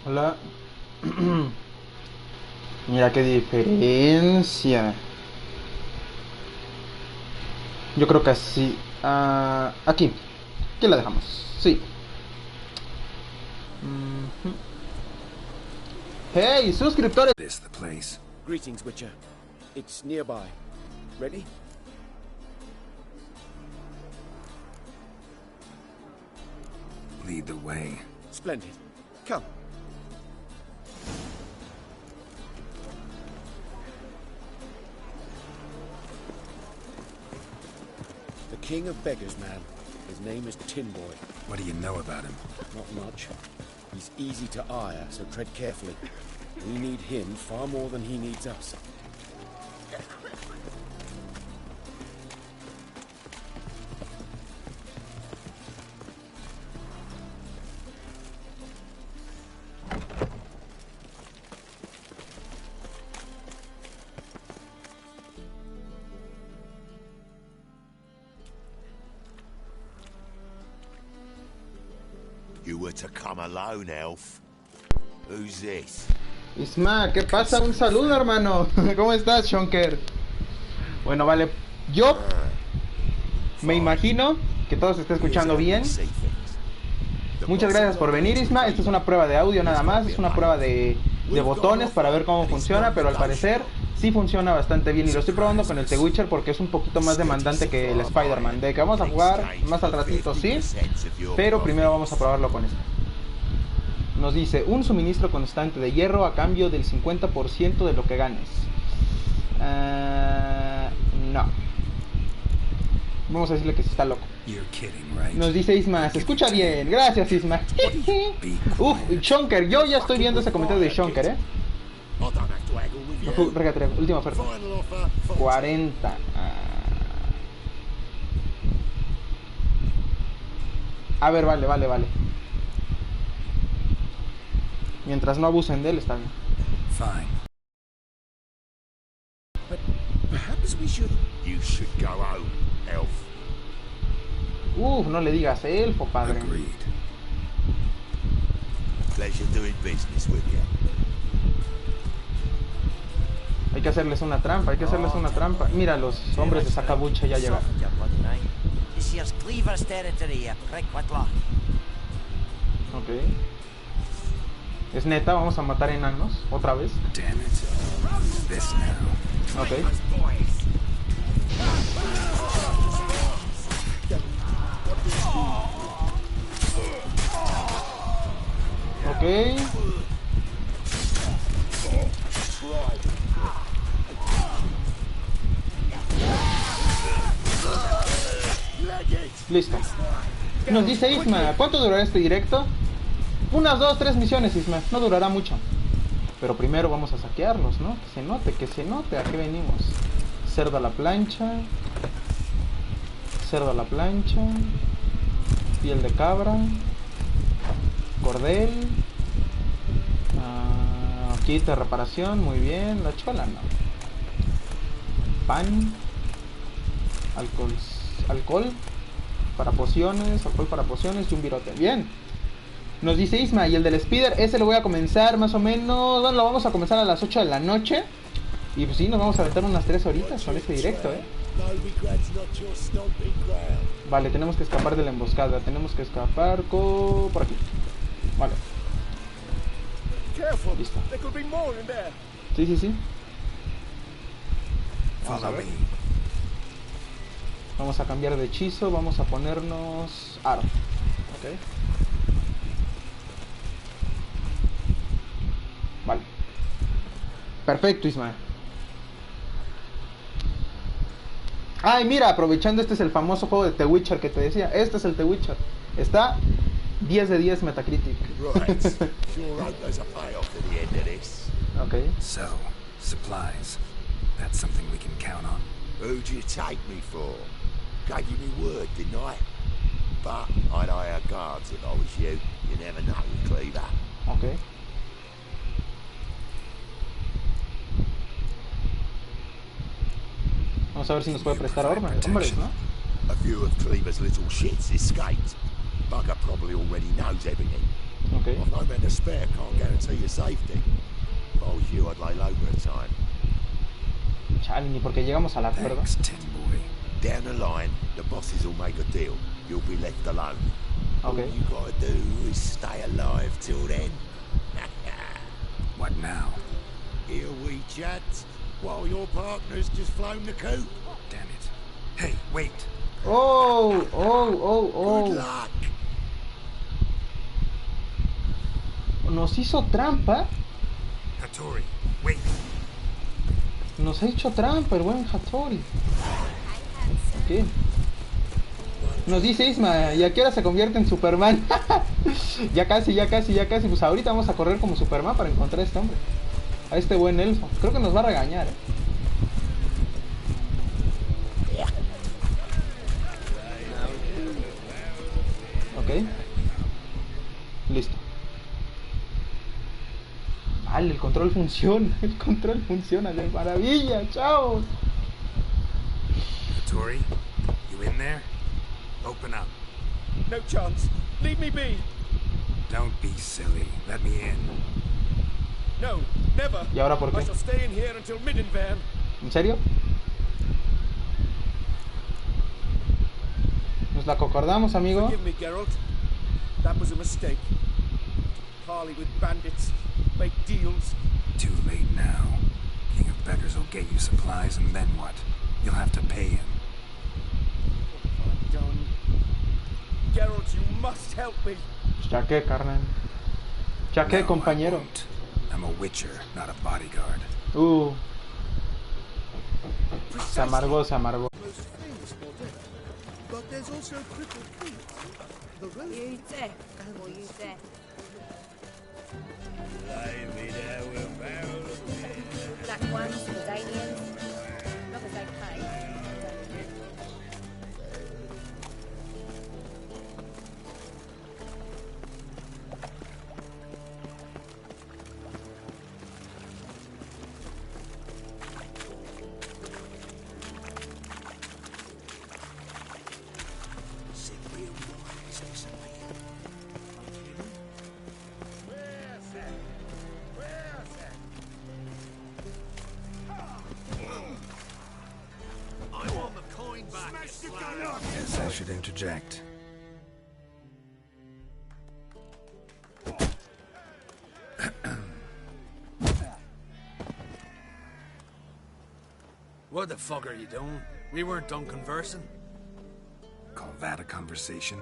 Hola. Mira qué diferencia. Yo creo que así. Aquí. Aquí la dejamos. Sí. Hey, suscriptores. This the place. Greetings, Witcher. It's nearby. Ready? Lead the way. Splendid. Come. The king of beggars, man. His name is Tin Boy. What do you know about him? Not much. He's easy to ire, so tread carefully. We need him far more than he needs us. You were to come alone, elf. Who's this? Isma, ¿qué pasa? Un saludo, hermano. ¿Cómo estás, Shonker? Bueno, vale. Yo me imagino que todo se está escuchando bien. Muchas gracias por venir, Isma. Esta es una prueba de audio nada más. Es una prueba de botones para ver cómo funciona, pero al parecer sí funciona bastante bien. Y lo estoy probando con el The Witcher porque es un poquito más demandante que el Spider-Man. De que vamos a jugar más al ratito, sí. Pero primero vamos a probarlo con esto. Nos dice, un suministro constante de hierro a cambio del 50% de lo que ganes. No. Vamos a decirle que sí está loco. Nos dice Isma, se escucha bien. Gracias, Isma. Shonker, yo ya estoy viendo ese comentario de Shonker, ¿eh? Última oferta. 40. A ver, vale. Mientras no abusen de él, está bien. Fine. But perhaps we should... You should go home, elf. No le digas elfo, padre. Agreed. Pleasure doing business with you. Hay que hacerles una trampa, Mira, los hombres de Sacabucha ya llegaron. Ok. Es neta, vamos a matar enanos otra vez. Damn it. This now. Ok. Ok. Listo. Nos dice Isma, ¿cuánto durará este directo? Unas 2, 3 misiones, Isma. No durará mucho. Pero primero vamos a saquearlos, ¿no? Que se note a qué venimos. Cerdo a la plancha. Piel de cabra. Cordel. Kit de reparación, muy bien. La chola no. Pan. Alcohol para pociones y un virote. Bien. Nos dice Isma, y el del Spider, ese lo voy a comenzar más o menos. Bueno, lo vamos a comenzar a las 8 de la noche. Y pues sí, nos vamos a aventar unas 3 horitas con este directo, Vale, tenemos que escapar de la emboscada. Tenemos que escapar por aquí. Vale. Listo. Sí. Vamos a ver. Vamos a cambiar de hechizo. Vamos a ponernos aro. Ok. Vale. Perfecto, Ismael. Ay, mira, aprovechando, este es el famoso juego de The Witcher que te decía. Este es el The Witcher. Está 10 de 10 Metacritic. Ok. So, supplies. That's something we can count on. Who do you take me for? Gave you me word, didn't I? But I'd hire guards if I was you. You never know, Cleaver. Ok. Vamos a ver si nos puede prestar hombres, ¿no? A few of Cleaver's little shits escaped. Bugger probably already knows everything. Okay. I've time and a spare can't guarantee your safety. If I was you, I'd lay low for a time. Chale, ni porque llegamos al acuerdo. Thanks, tin boy. Down the line, the bosses will make a deal. You'll be left alone. Okay. All you gotta do is stay alive till then. What now? Here we chat, while your partner's just flown the coop. Damn it. Hey, wait. Oh, Good luck. Nos hizo trampa. Hattori, wait. Nos ha hecho trampa el buen Hattori. ¿Qué? Nos dice Isma, ¿y a qué hora se convierte en Superman? Ya casi. Pues ahorita vamos a correr como Superman para encontrar a este hombre. A este buen elfo. Creo que nos va a regañar, ¿eh? Ok. Listo. Vale, el control funciona. El control funciona de maravilla, chavos. Hattori, you in there? Open up. No chance. Leave me be. Don't be silly. Let me in. No, never. ¿Y ahora por I qué? shall stay in here until Middenvern. ¿En serio? Nos la concordamos, amigo. Forgive me, Geralt. That was a mistake. Parley with bandits, make deals. Too late now. King of Beggars will get you supplies, and then what? You'll have to pay him. What have I done? Geralt, you must help me. Ya que, carnal. Ya que, No, compañero. I won't. I'm a witcher, not a bodyguard. Se amargó. But there's also crippled feet. The road. You there, Galmo, you there. Black ones, Danians. Not as they pay. Guess I should interject. What the fuck are you doing? We weren't done conversing. Call that a conversation?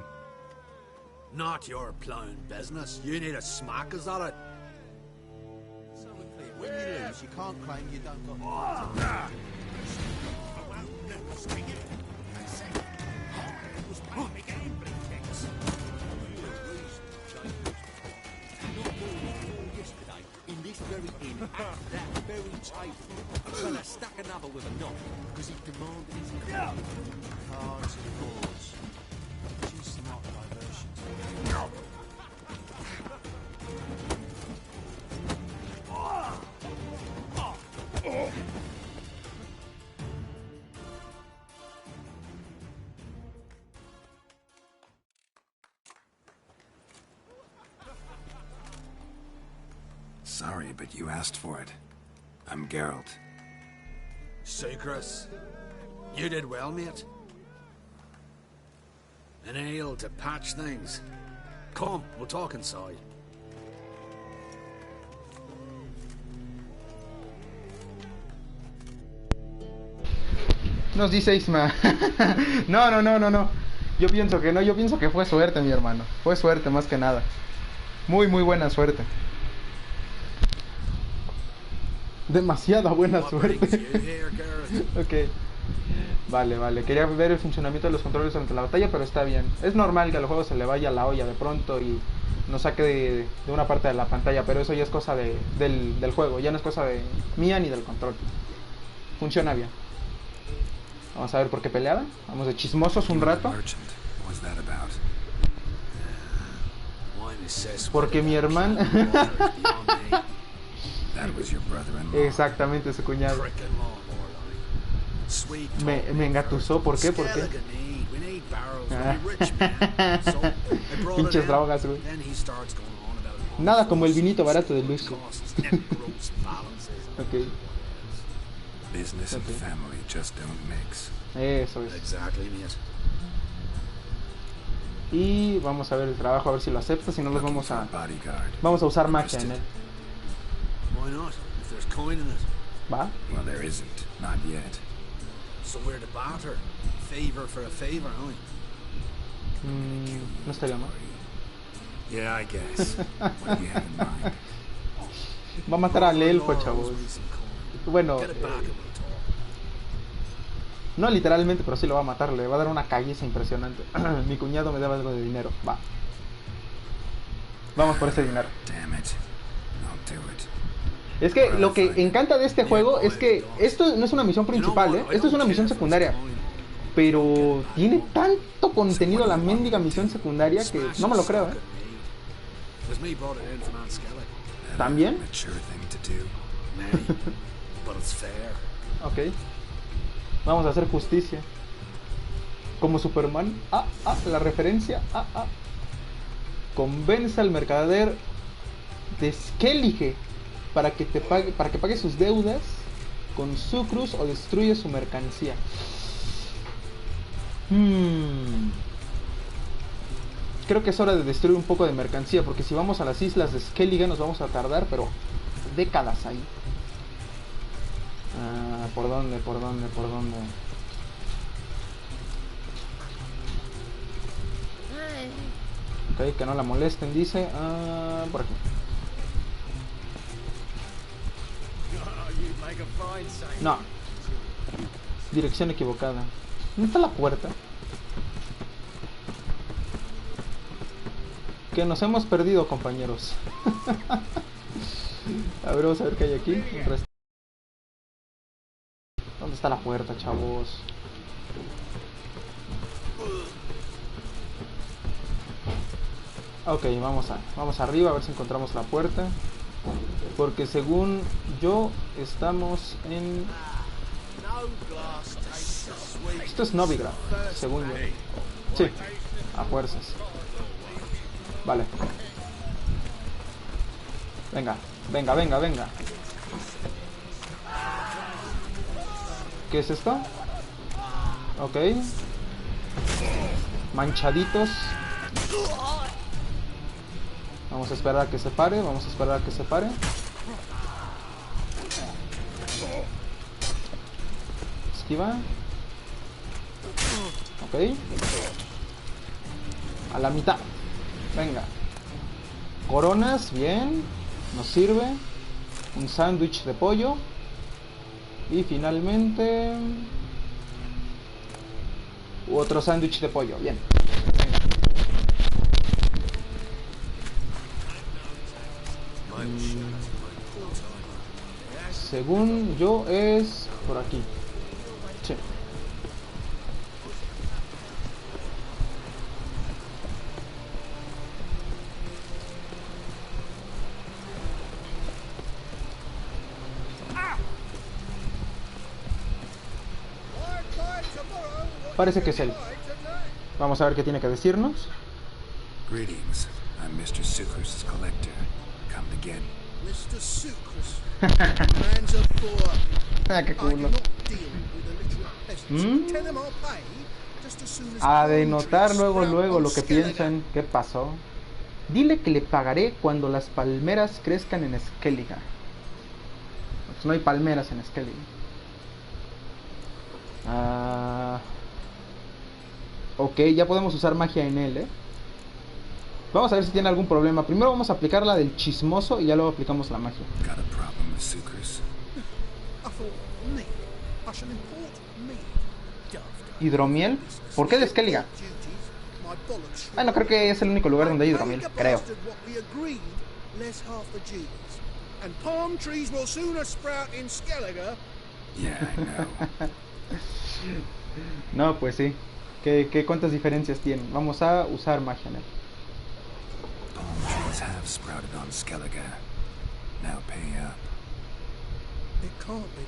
Not your plowing business. You need a smack, is that it? So we're clear. When you lose, you can't claim you don't got. In this very inn, at that very table, a fella stuck another with a knot because he demanded his cards and boards. Two smart diversions. Sorry, but you asked for it. I'm Geralt. Secrets. You did well, mate. An ale to patch things. Come, we'll talk inside. Nos dice Isma. No. Yo pienso que no, yo pienso que fue suerte, mi hermano. Fue suerte más que nada. Muy buena suerte. Demasiada buena suerte. Ok. Vale. Quería ver el funcionamiento de los controles durante la batalla, pero está bien. Es normal que al juego se le vaya la olla de pronto y nos saque de una parte de la pantalla, pero eso ya es cosa del juego, ya no es cosa de mía ni del control. Funciona bien. Vamos a ver por qué peleaban. Vamos de chismosos un rato. Porque mi hermana... Exactamente, su cuñado. Me engatusó. ¿Por qué? Pinches drogas, güey. Nada como el vinito barato de Lucio. Ok. Business and family just don't mix. Eso es. Exactly, mate. Y vamos a ver el trabajo, a ver si lo acepta. Si no, los Looking for a bodyguard. vamos a usar magia en él. Why not? If there's coin in it. ¿Va? Well, there isn't. Not yet. So we're to barter. Favor for a favor, aren't we? No estaría mal. Yeah, I guess. What do you have in mind? Va a matar al elfo, chavos. Bueno, Get it back and we'll talk. no literalmente, pero sí lo va a matar. Le va a dar una caguiza impresionante. Mi cuñado me debe algo de dinero. Va. Vamos por ese dinero. Damn it. I'll do it. Es que lo que encanta de este juego es que esto no es una misión principal, ¿eh? Esto es una misión secundaria. Pero tiene tanto contenido la mendiga misión secundaria que no me lo creo, ¿eh? There's me brought it in from Aunt Skellig. ¿También? Mature thing to do. Maybe. But it's fair. Ok. Vamos a hacer justicia. Como Superman. La referencia. Convence al mercader de Skellige para que pague sus deudas con sucrus o destruye su mercancía. Creo que es hora de destruir un poco de mercancía, porque si vamos a las islas de Skellige nos vamos a tardar, pero décadas ahí. ¿Por dónde? Ok, que no la molesten, dice. Por aquí. No. Dirección equivocada. ¿Dónde está la puerta? Que nos hemos perdido, compañeros. A ver, vamos a ver qué hay aquí. ¿Dónde está la puerta, chavos? Ok, vamos arriba a ver si encontramos la puerta. Porque según yo, estamos en... Esto es Novigrad, según yo. Sí, a fuerzas. Vale. Venga. ¿Qué es esto? Ok. Manchaditos. Vamos a esperar a que se pare. Esquiva. Ok. A la mitad. Venga. Coronas, bien. Nos sirve. Un sándwich de pollo. Y finalmente... otro sándwich de pollo, bien. Según yo es por aquí. Sí. Parece que es él. Vamos a ver qué tiene que decirnos. Greetings. I'm Mr. Sucrus' collector. Come again. Mr. Sucrus. Man's a poor. Qué culo. I cannot deal with the literal peasants. Tell them I'll pay just as soon as A palm denotar trees luego sprout on lo que Skellige. piensan. ¿Qué pasó? Dile que le pagaré cuando las palmeras crezcan en Skellige. Pues no hay palmeras en Skellige. Ok, ya podemos usar magia en él, Vamos a ver si tiene algún problema. Primero vamos a aplicar la del chismoso y ya luego aplicamos la magia. Got a problem with Sucrus? I thought, me. I shall import me. ¿Hidromiel? ¿Por qué de Skellige? Bueno, creo que es el único lugar donde hay hidromiel, creo. And palm trees will sooner sprout in Skellige. Yeah, I know. No, pues sí. ¿Qué cuántas diferencias tienen? Vamos a usar magia en él. Palm trees have sprouted on Skellige. Now pay up. It can't be.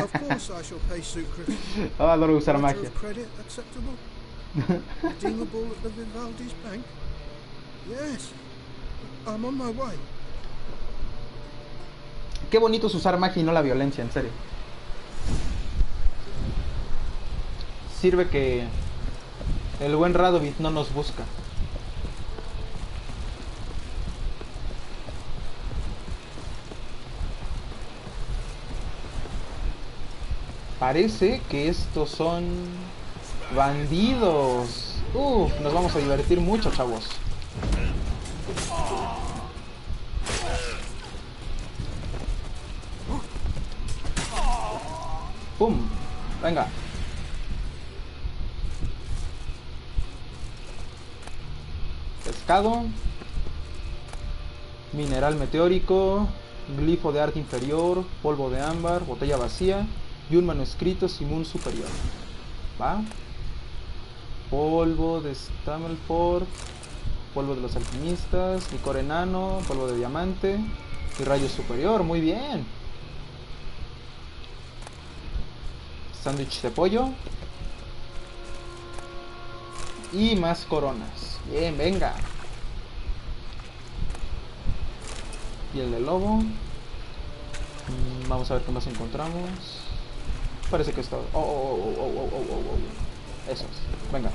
Of course I shall pay Sucrus. Adoro usar Letter magia. of credit acceptable. Redeemable at the Vivaldi's bank. Yes. I'm on my way. Qué bonito es usar magia y no la violencia, en serio. Sirve que el buen Radovid no nos busca. Parece que estos son bandidos. Nos vamos a divertir mucho, chavos. ¡Pum! Venga. Pescado. Mineral meteórico. Glifo de arte inferior. Polvo de ámbar. Botella vacía. Y un manuscrito Simón superior. ¿Va? Polvo de Stamelford. Polvo de los alquimistas. Licor enano. Polvo de diamante. Y rayo superior. Muy bien. Sándwich de pollo. Y más coronas. Bien, venga. Y el de lobo. Vamos a ver qué más encontramos. Parece que es todo. Eso es. Venga.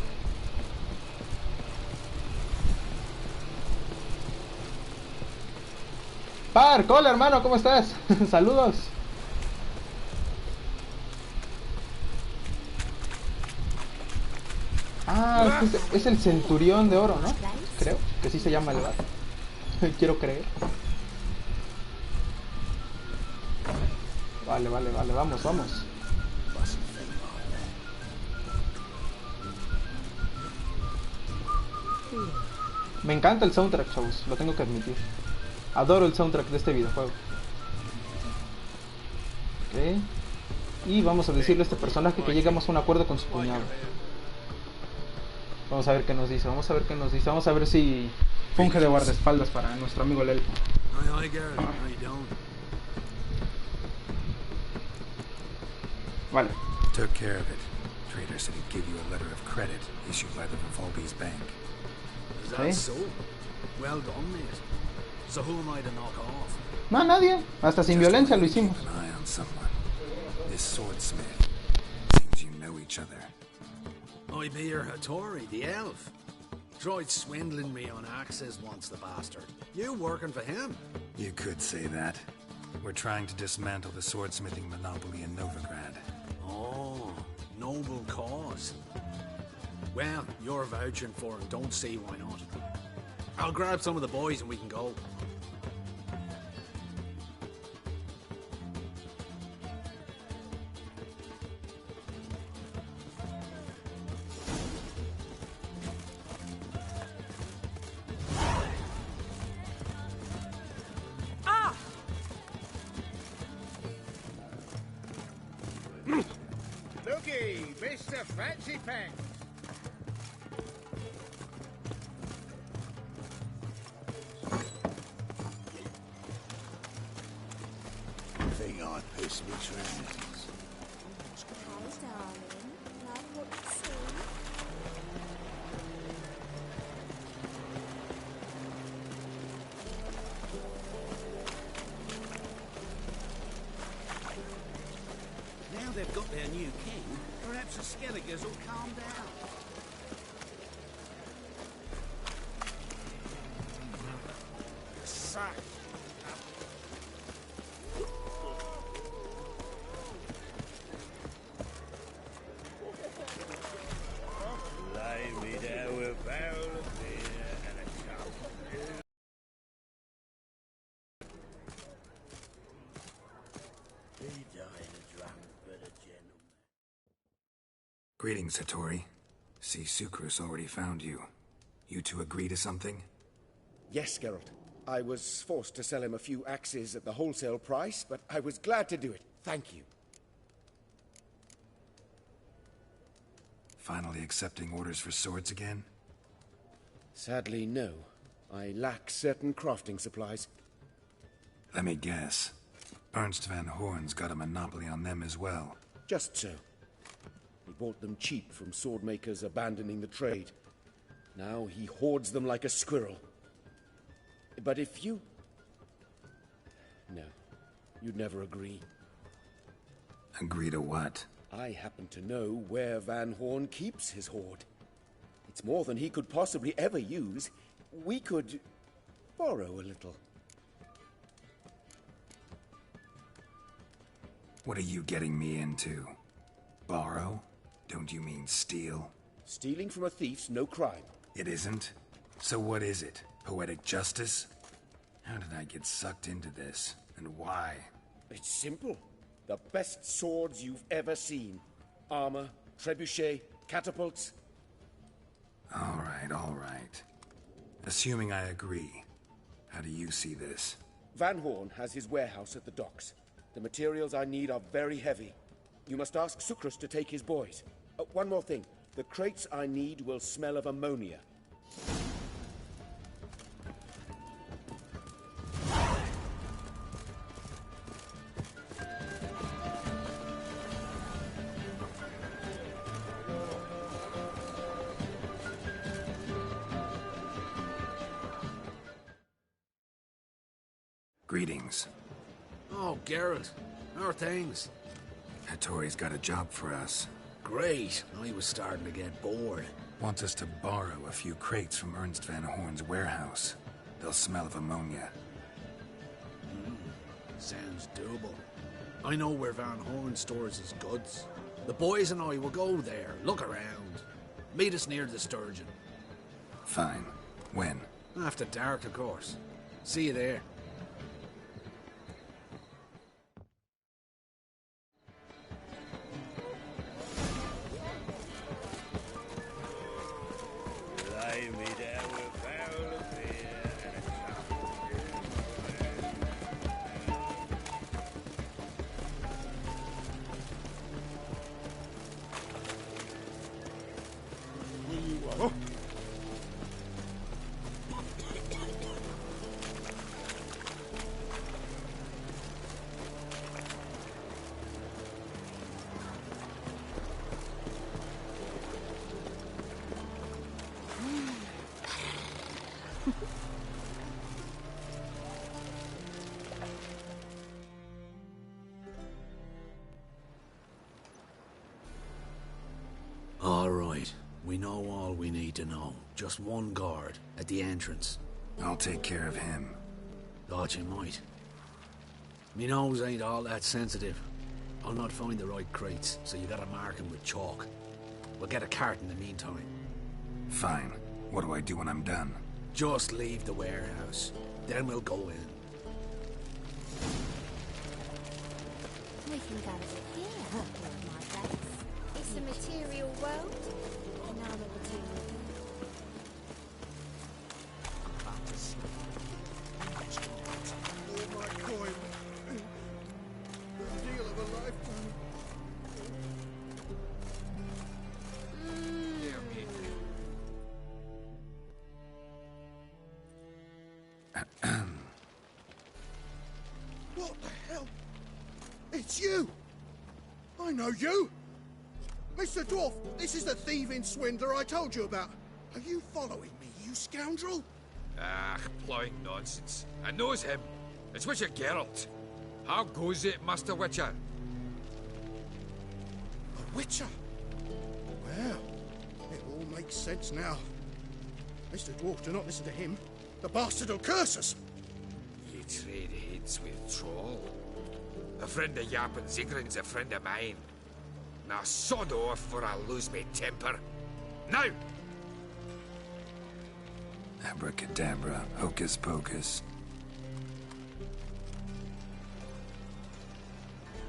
Hola hermano, ¿cómo estás? Saludos. Es el centurión de oro, ¿no? Creo que sí se llama el bar. Quiero creer. Vale, vamos. Me encanta el soundtrack, chavos, lo tengo que admitir. Adoro el soundtrack de este videojuego. Ok. Y vamos a decirle a este personaje que llegamos a un acuerdo con su cuñado. Vamos a ver qué nos dice, vamos a ver si funge de guardaespaldas para nuestro amigo el elfo. Vale. Took care of it. Trader said he'd give you a letter of credit issued by the Vivaldi's bank. Is that so? Well done, mate. So who am I to knock off? No, nadie. Hasta sin violencia lo hicimos. Keep an eye on someone. This swordsmith. Seems you know each other. I be your Hattori, the elf. Tried swindling me on axes once, the bastard. You working for him? You could say that. We're trying to dismantle the swordsmithing monopoly in Novigrad. Oh, noble cause. Well, you're vouching for him, don't see why not. I'll grab some of the boys and we can go. Looky, Mr. Fancy Pants. Think I pissed me trousers. Hi, darling. Love what you see. Now they've got their new king, perhaps the Skelligers will calm down. Suck. Lay me down with a barrel of beer and a cup of beer. He died a drunk but a gentleman. Greetings, Hattori. See, Sucrus already found you. You two agree to something? Yes, Geralt. I was forced to sell him a few axes at the wholesale price, but I was glad to do it. Thank you. Finally accepting orders for swords again? Sadly, no. I lack certain crafting supplies. Let me guess. Ernst van Horn's got a monopoly on them as well. Just so. He bought them cheap from sword makers abandoning the trade. Now he hoards them like a squirrel. But if you... No, you'd never agree. Agree to what? I happen to know where Van Horn keeps his hoard. It's more than he could possibly ever use. We could borrow a little. What are you getting me into? Borrow? Don't you mean steal? Stealing from a thief's no crime. It isn't? So what is it? Poetic justice? How did I get sucked into this? And why? It's simple. The best swords you've ever seen. Armor, trebuchet, catapults. All right. Assuming I agree, how do you see this? Van Horn has his warehouse at the docks. The materials I need are very heavy. You must ask Sucrus to take his boys. One more thing. The crates I need will smell of ammonia. Greetings. Oh, Geralt. How are things? Hattori's got a job for us. Great. I was starting to get bored. Wants us to borrow a few crates from Ernst Van Horn's warehouse. They'll smell of ammonia. Sounds doable. I know where Van Horn stores his goods. The boys and I will go there, look around. Meet us near the Sturgeon. Fine. When? After dark, of course. See you there. All right. We know all we need to know. Just one guard at the entrance. I'll take care of him. Thought you might. Me nose ain't all that sensitive. I'll not find the right crates, so you gotta mark 'em with chalk. We'll get a cart in the meantime. Fine. What do I do when I'm done? Just leave the warehouse. Then we'll go in. We can go to here, my friends. It's a material world. Another material world. All my coin. The deal of a lifetime. What the hell? It's you! I know you! Mr. Dwarf, this is the thieving swindler I told you about. Are you following me, you scoundrel? Ah, plowing nonsense. I knows him. It's Witcher Geralt. How goes it, Master Witcher? A witcher? Well, it all makes sense now. Mr. Dwarf, do not listen to him. The bastard will curse us. Ye trade heads with troll. A friend of Yap and Zigrin's a friend of mine. Now sod off or I'll lose my temper. Now! Abracadabra, hocus pocus.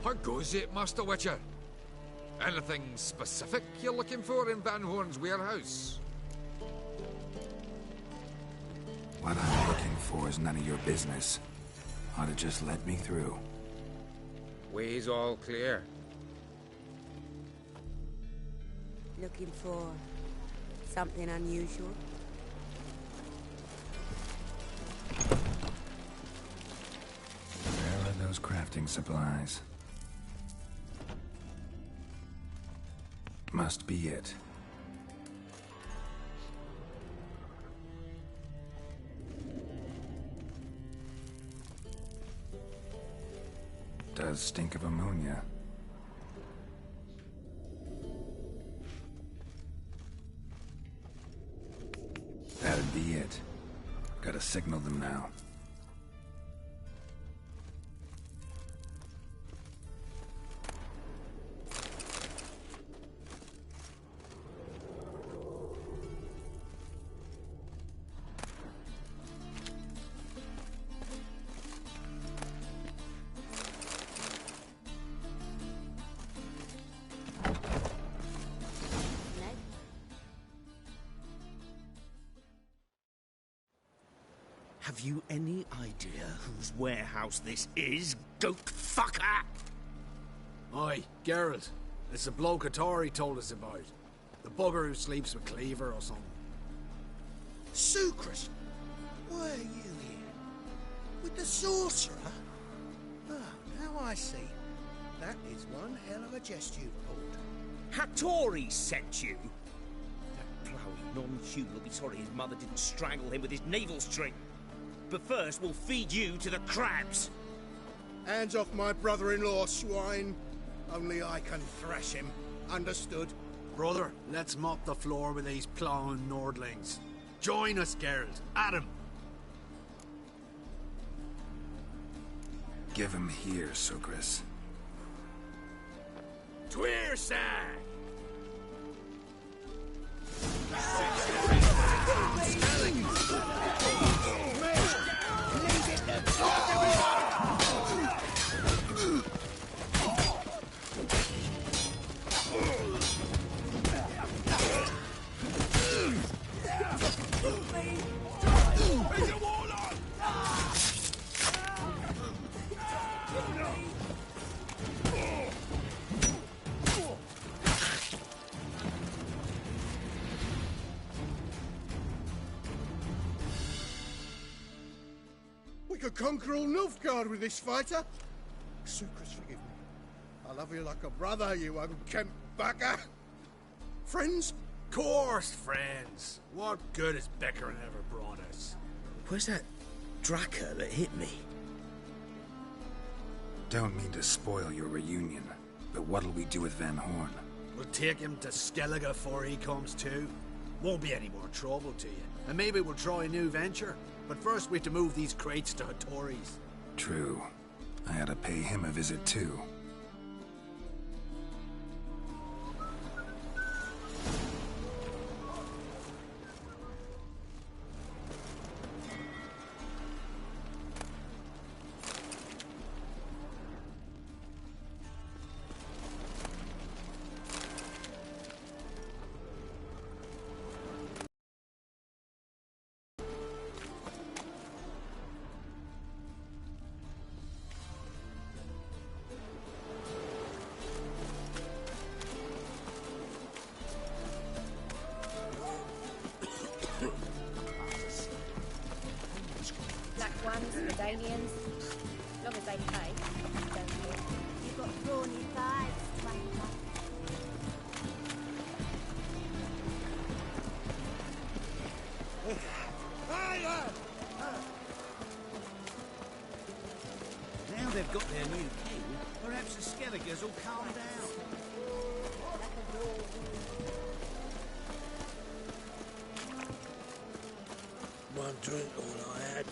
How goes it, Master Witcher? Anything specific you're looking for in Van Horn's warehouse? What I'm looking for is none of your business. Ought to just let me through. Way's all clear. Looking for something unusual? Where are those crafting supplies? Must be it. Does stink of ammonia. That'd be it. Gotta signal them now. Have you any idea whose warehouse this is, goat fucker? Aye, Geralt. It's the bloke Atari told us about. The bugger who sleeps with Cleaver or something. Sucrus! Why are you here? With the sorcerer? Ah, now I see. That is one hell of a jest you pulled. Hattori sent you? That ploughy non-Hume will be sorry his mother didn't strangle him with his navel string. But first, we'll feed you to the crabs. Hands off my brother-in-law, swine. Only I can thrash him. Understood? Brother, let's mop the floor with these plowing Nordlings. Join us, Geralt. At him. Give him here, Sucrus. Tweerside! We could conquer all Nilfgaard with this fighter. Sucrus, forgive me. I love you like a brother, you unkempt bugger. Friends? Course, friends. What good has Beckering ever brought us? Where's that Draka that hit me? Don't mean to spoil your reunion, but what'll we do with Van Horn? We'll take him to Skellige before he comes to. Won't be any more trouble to you. And maybe we'll try a new venture. But first we have to move these crates to Hattori's. True. I ought to pay him a visit too. Medallions, as long as they pay. You've got thorny thighs, wanker. Now they've got their new king, perhaps the Skelligers will calm down. One drink, all I had.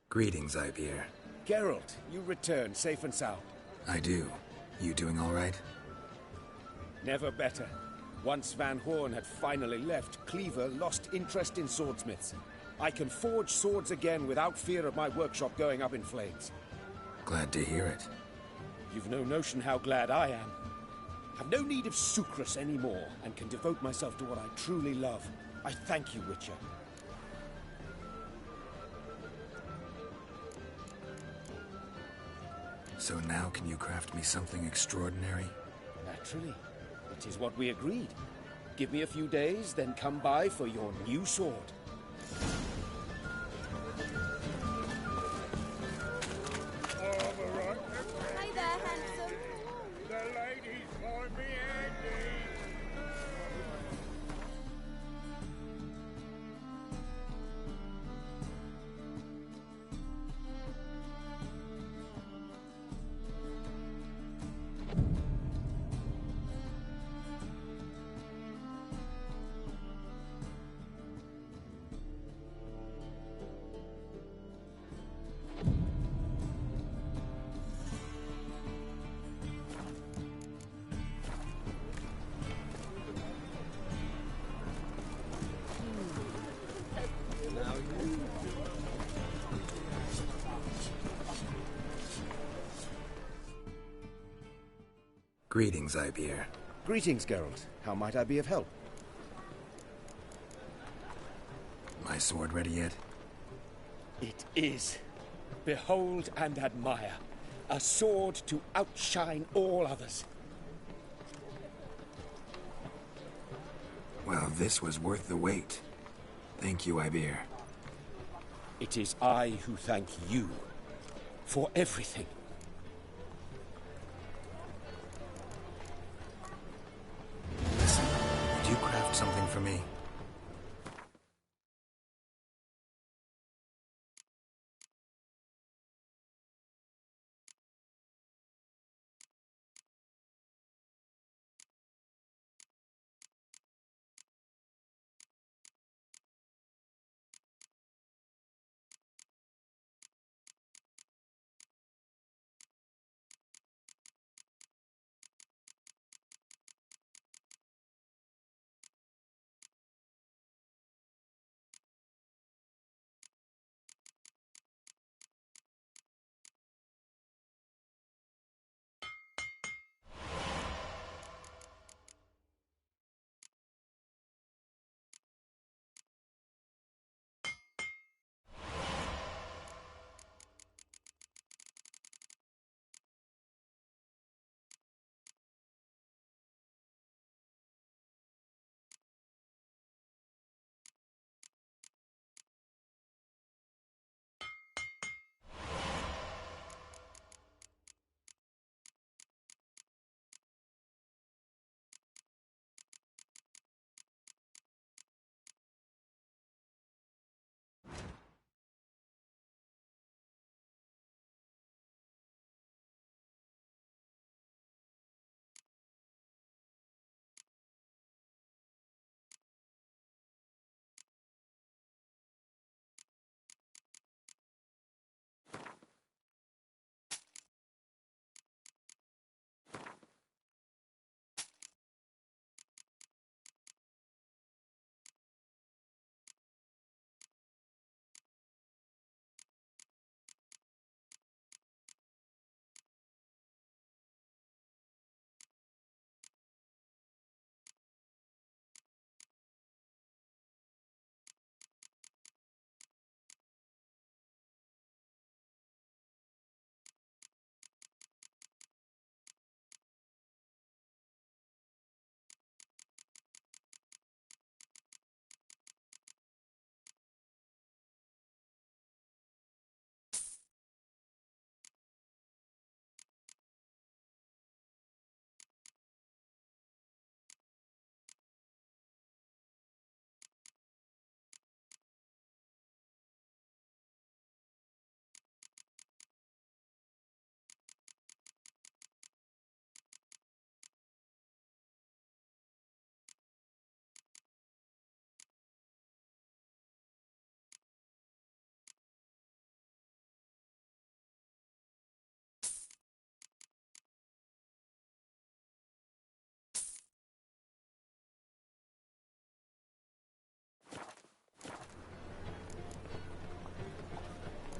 Greetings, Ipier. Geralt, you return safe and sound. I do. You doing all right? Never better. Once Van Horn had finally left, Cleaver lost interest in swordsmiths. I can forge swords again without fear of my workshop going up in flames. Glad to hear it. You've no notion how glad I am. I've no need of Sucrus anymore, and can devote myself to what I truly love. I thank you, Witcher. So now can you craft me something extraordinary? Naturally. It is what we agreed. Give me a few days, then come by for your new sword. Hey there, handsome. The ladies find me handy. Greetings, Ibeer. Greetings, Geralt. How might I be of help? My sword ready yet? It is. Behold and admire. A sword to outshine all others. Well, this was worth the wait. Thank you, Ibeer. It is I who thank you for everything. Listen, would you craft something for me?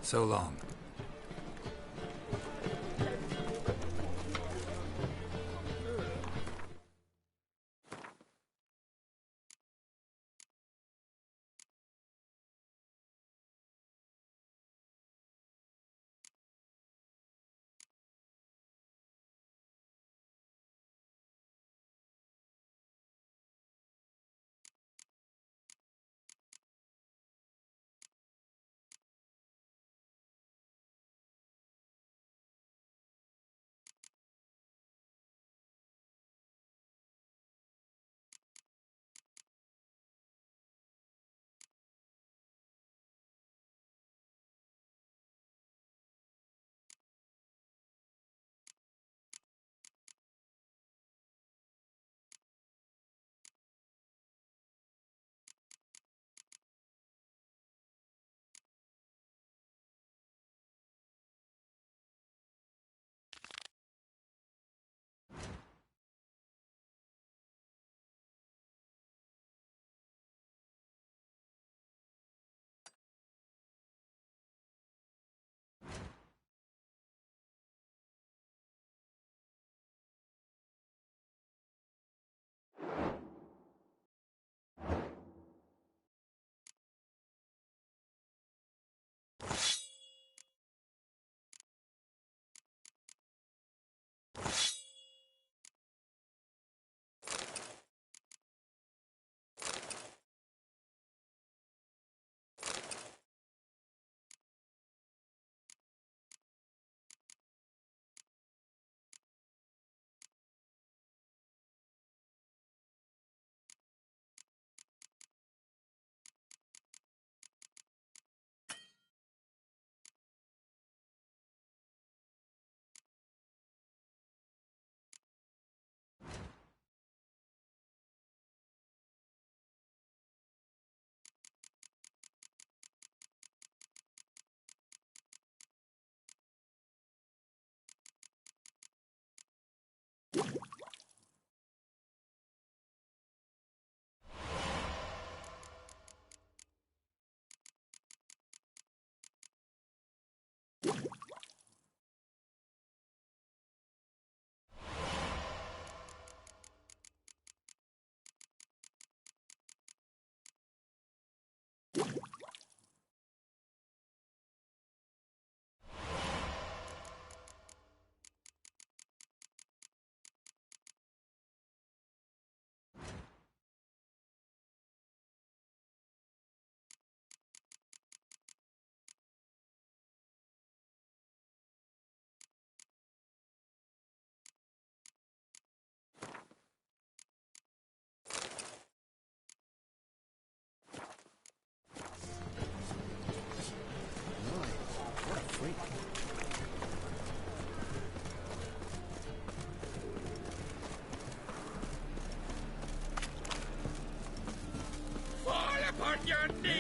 So long.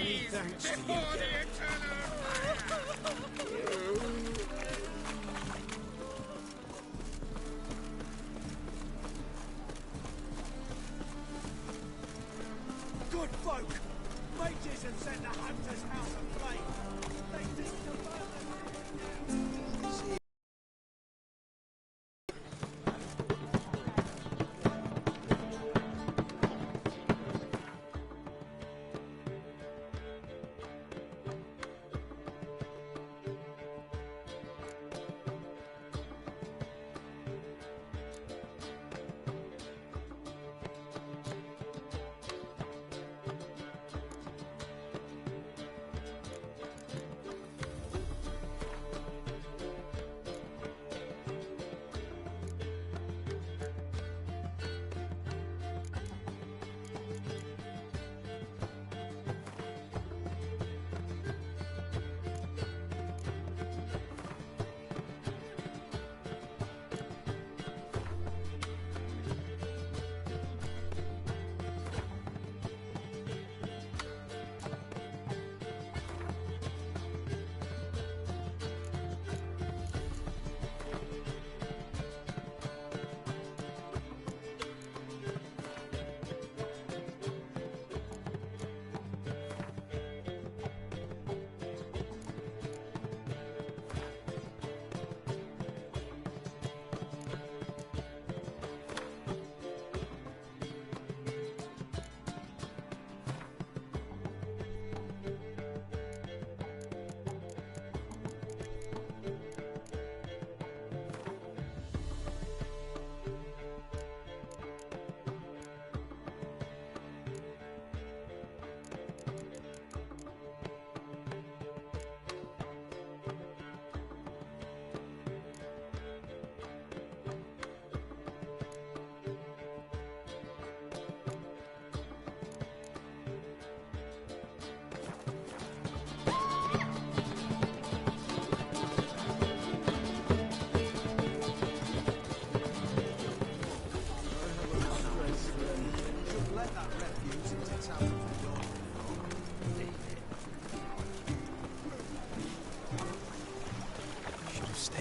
Many thanks to you, Good folk! Mages have set the hunter's house aflame! They think to burn the...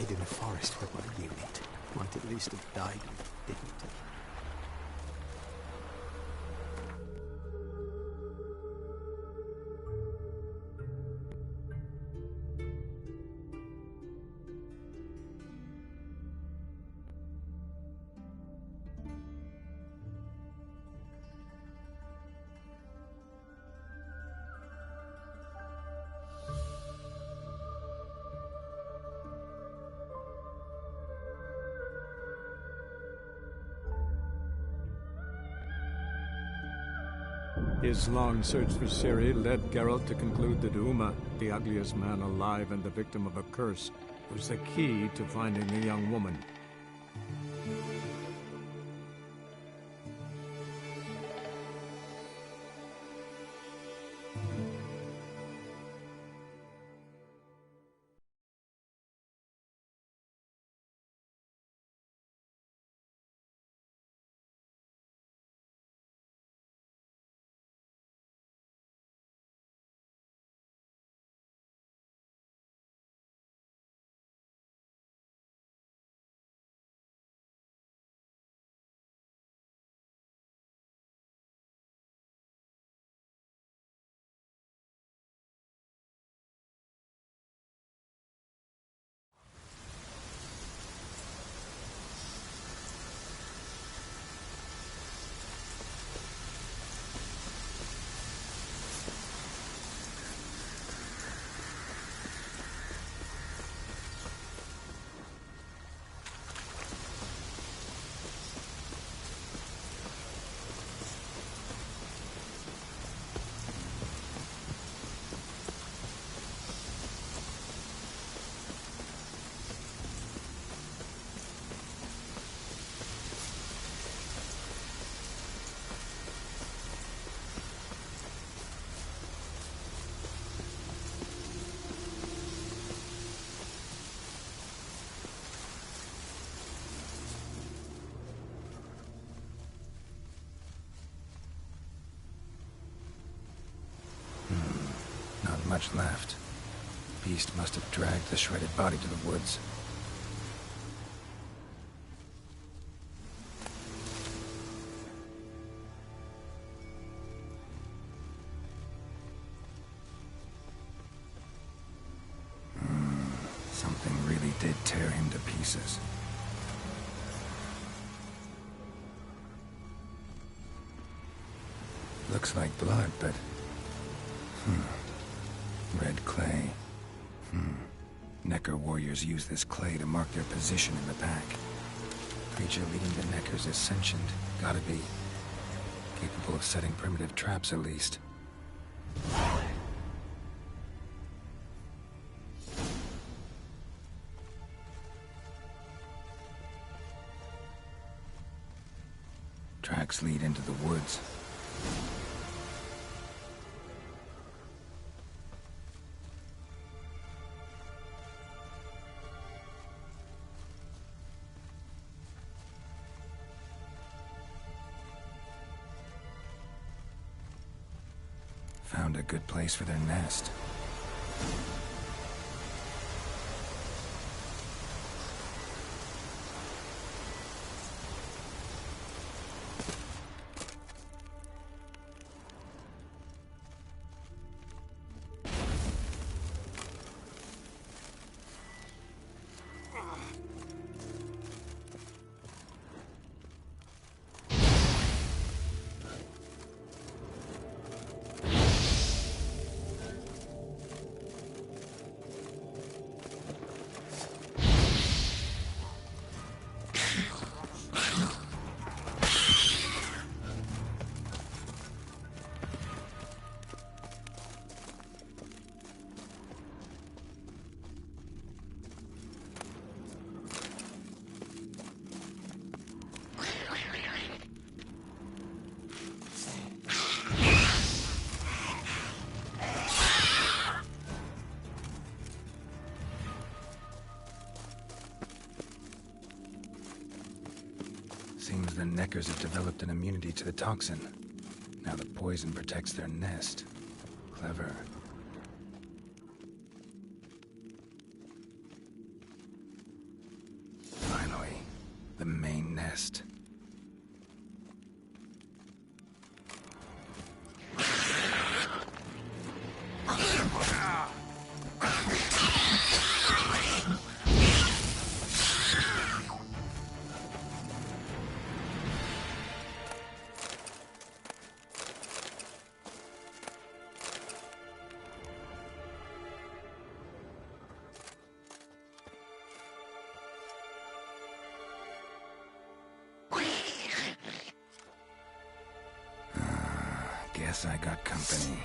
In the forest with my unit. Might at least have died with dignity. His long search for Ciri led Geralt to conclude that Uma, the ugliest man alive and the victim of a curse, was the key to finding the young woman. much left. Beast must have dragged the shredded body to the woods. Something really did tear him to pieces. Looks like blood, but... Red clay. Necker warriors use this clay to mark their position in the pack. Creature leading the Neckers is sentient. Gotta be. Capable of setting primitive traps, at least. Tracks lead into the woods. Found a good place for their nest. Seems the Neckers have developed an immunity to the toxin. Now the poison protects their nest. Clever. Finally, the main nest. Guess I got company.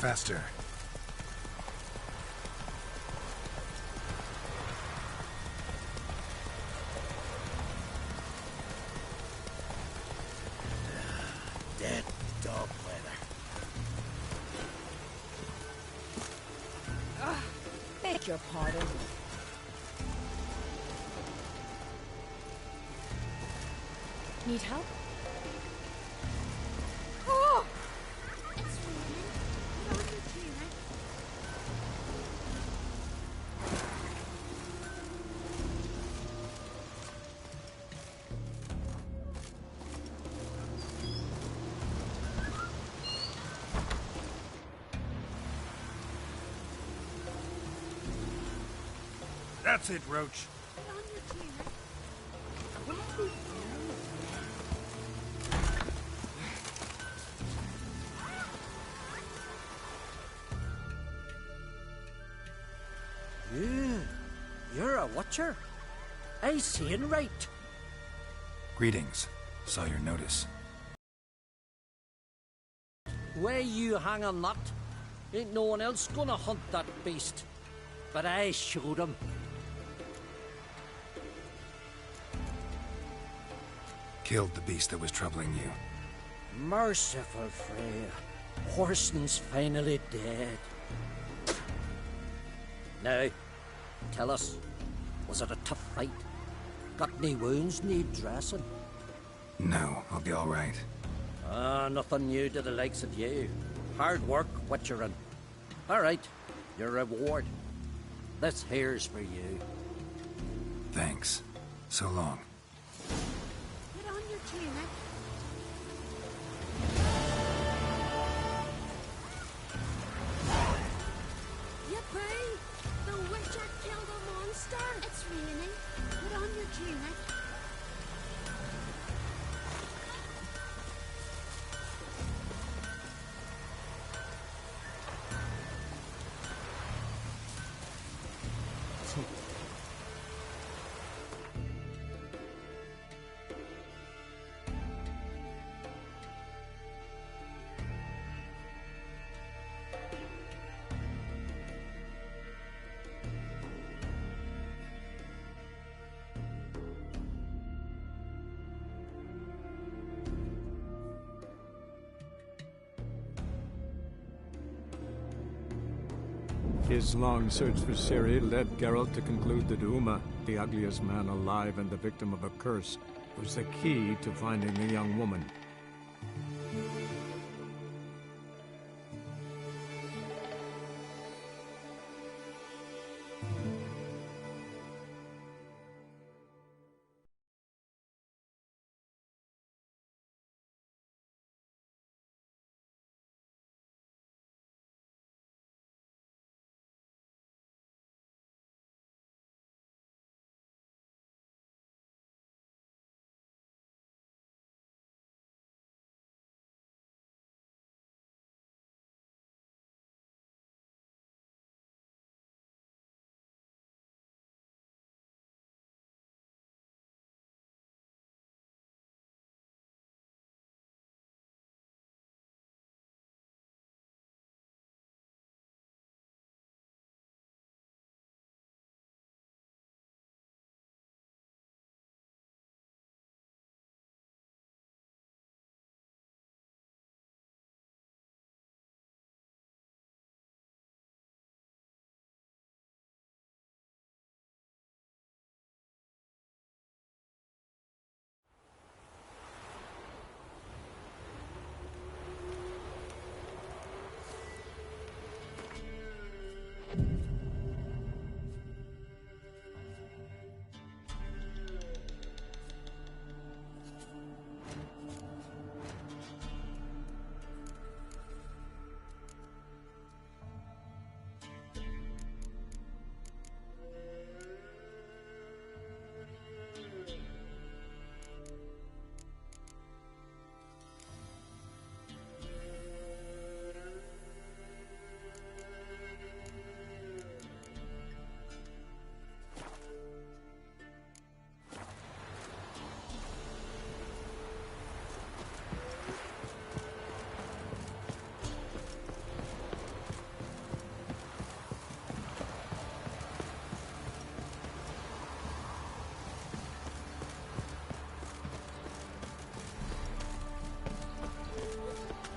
Faster. Dead dog weather. Beg your pardon. Need help? Oh! It's raining. Put on your tunic. That's it, Roach. Put on your tunic. Won't be You're a watcher. I seeing right. Greetings. Saw your notice. Where you hang on that? Ain't no one else gonna hunt that beast. But I showed him. Killed the beast that was troubling you. Merciful Freya. Horson's finally dead. Now, tell us, was it a tough fight? Got any wounds need dressing? No, I'll be all right. Nothing new to the likes of you. Hard work, witcherin'. All right, your reward. This here's for you. Thanks. So long. Put on your tunic. Yippee! The witcher killed a monster! It's raining. Put on your tunic. His long search for Ciri led Geralt to conclude that Uma, the ugliest man alive and the victim of a curse, was the key to finding the young woman.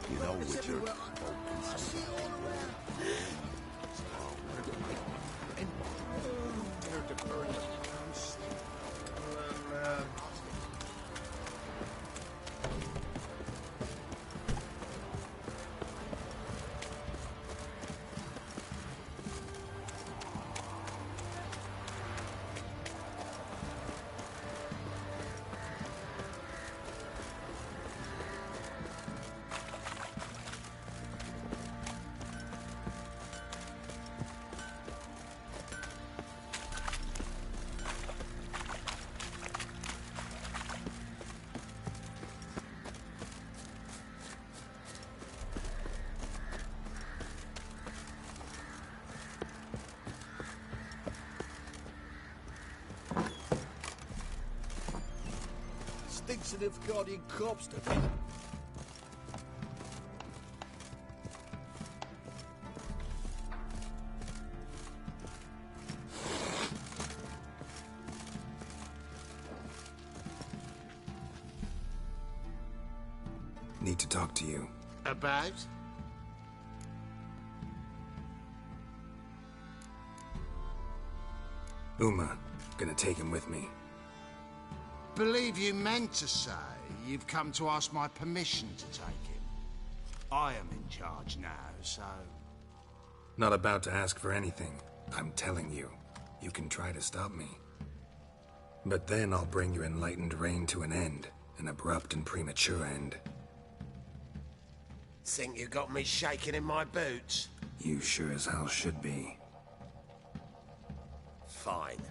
You know, Witcher. Stinks of the guardian corpse to me. Need to talk to you. About? Uma, gonna take him with me. Believe you meant to say you've come to ask my permission to take him. I am in charge now, so... Not about to ask for anything. I'm telling you. You can try to stop me. But then I'll bring your enlightened reign to an end. An abrupt and premature end. Think you got me shaking in my boots? You sure as hell should be. Fine.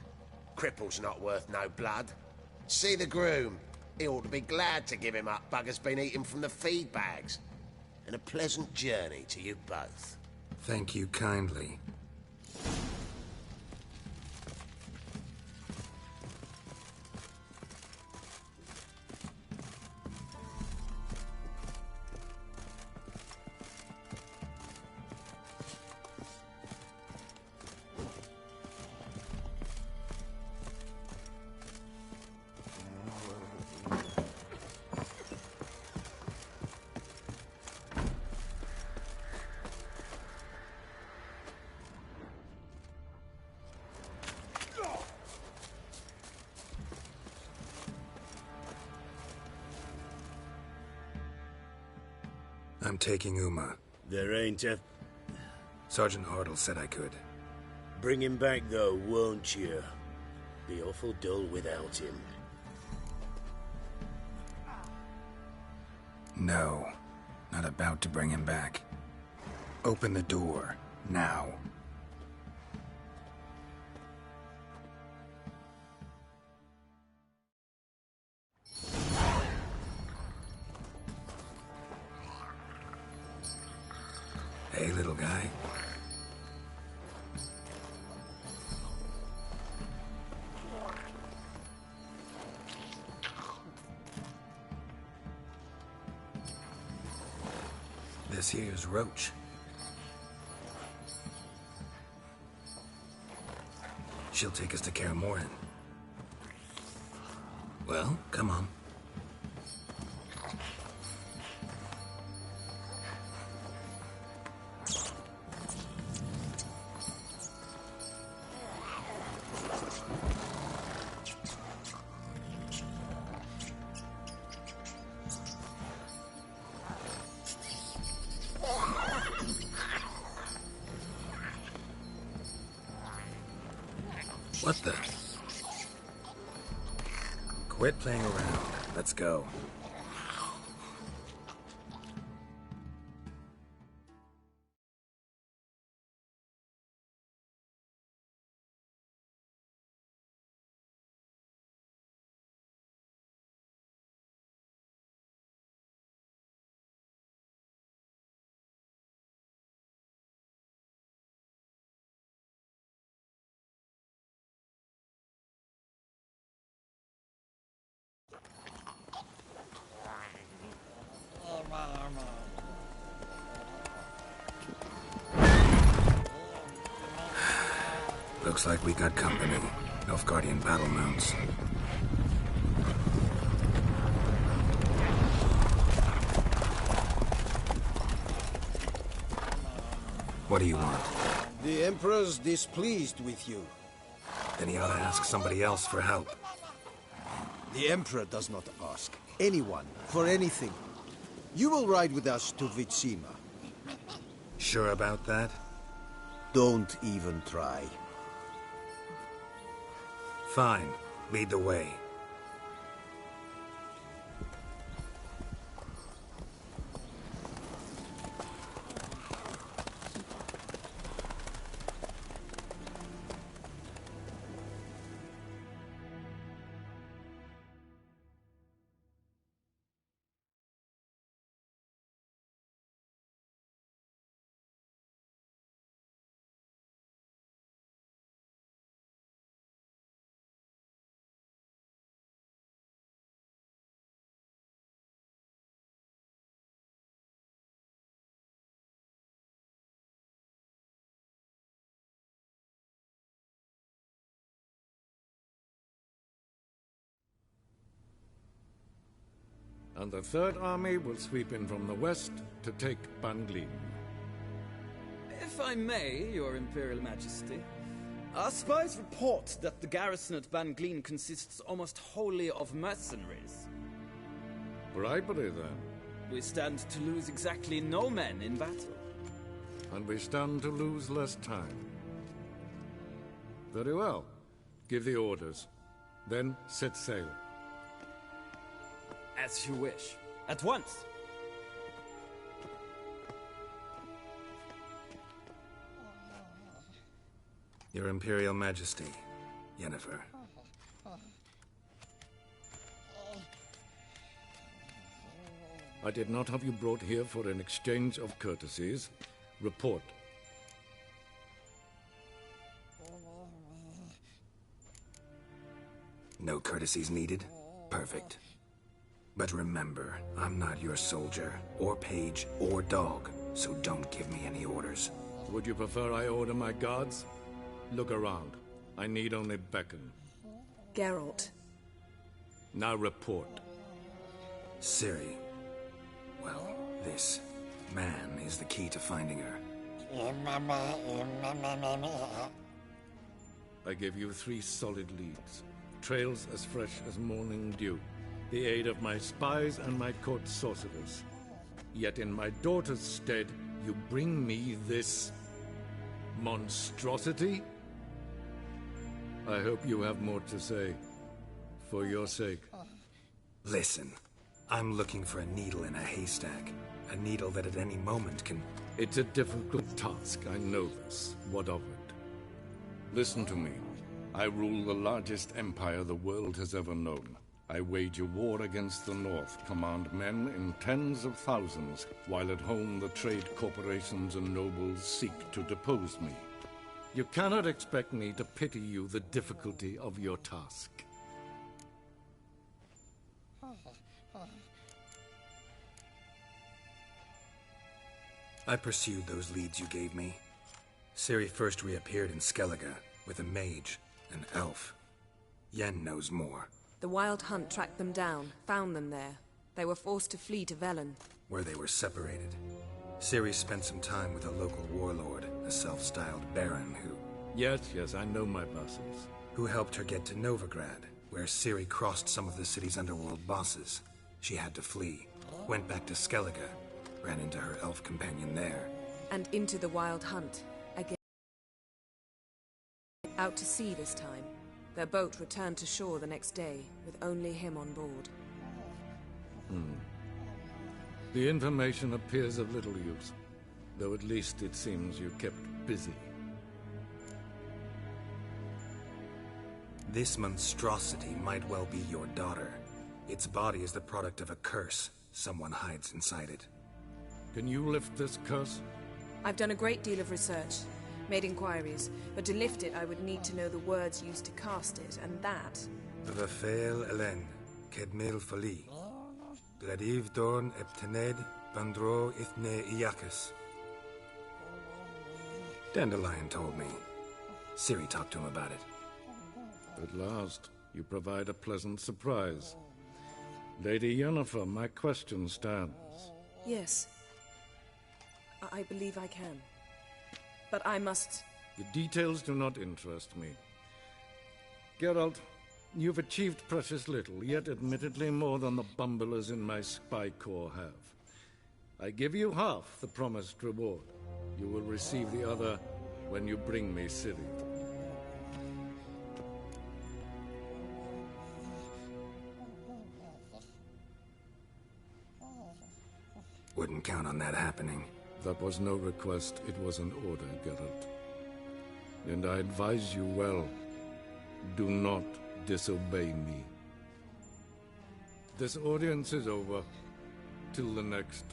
Cripple's not worth no blood. See the groom. He ought to be glad to give him up. Bugger's been eating from the feed bags. And a pleasant journey to you both. Thank you kindly. I'm taking Uma. There ain't a... Sergeant Hartle said I could. Bring him back, though, won't you? Be awful dull without him. No. Not about to bring him back. Open the door. Now. Hey, little guy. This here's Roach. She'll take us to Kaer Morhen. Well, come on. What the? Quit playing around. Let's go. Looks like we got company. Nilfgaardian battle mounts. What do you want? The Emperor's displeased with you. Then he ought to ask somebody else for help. The Emperor does not ask anyone for anything. You will ride with us to Vitsima. Sure about that? Don't even try. Fine. Lead the way. And the Third Army will sweep in from the west to take Banglin. If I may, Your Imperial Majesty, our spies report that the garrison at Banglin consists almost wholly of mercenaries. Bribery, then. We stand to lose exactly no men in battle. And we stand to lose less time. Very well. Give the orders. Then set sail. As you wish. At once! Your Imperial Majesty, Yennefer. I did not have you brought here for an exchange of courtesies. Report. No courtesies needed? Perfect. But remember, I'm not your soldier, or page, or dog, so don't give me any orders. Would you prefer I order my guards? Look around. I need only beckon. Geralt. Now report. Ciri. Well, this man is the key to finding her. I give you 3 solid leads. Trails as fresh as morning dew. The aid of my spies and my court sorcerers. Yet in my daughter's stead, you bring me this monstrosity? I hope you have more to say. For your sake. Listen, I'm looking for a needle in a haystack. A needle that at any moment can... It's a difficult task, I know this. What of it? Listen to me. I rule the largest empire the world has ever known. I wage a war against the North, command men in tens of thousands, while at home the trade corporations and nobles seek to depose me. You cannot expect me to pity you the difficulty of your task. I pursued those leads you gave me. Ciri first reappeared in Skellige with a mage, an elf. Yen knows more. The Wild Hunt tracked them down, found them there. They were forced to flee to Velen, where they were separated. Ciri spent some time with a local warlord, a self-styled baron who... Yes, I know my vassals. Who helped her get to Novigrad, where Ciri crossed some of the city's underworld bosses. She had to flee, went back to Skellige, ran into her elf companion there. and into the Wild Hunt again. Out to sea this time. Their boat returned to shore the next day, with only him on board. The information appears of little use, though at least it seems you kept busy. This monstrosity might well be your daughter. Its body is the product of a curse. Someone hides inside it. Can you lift this curse? I've done a great deal of research, made inquiries, but to lift it I would need to know the words used to cast it, and that... Vafel Elen, Kedmil Fali. Gladiv Dorn Eptened, Bandro Ithne Iacus. Dandelion told me. Ciri talked to him about it. At last, you provide a pleasant surprise. Lady Yennefer, my question stands. Yes. I believe I can. But I must... The details do not interest me. Geralt, you've achieved precious little, yet admittedly more than the bumblers in my spy corps have. I give you half the promised reward. You will receive the other when you bring me Ciri. Wouldn't count on that happening. That was no request, it was an order, Geralt. And I advise you well, do not disobey me. This audience is over. Till the next.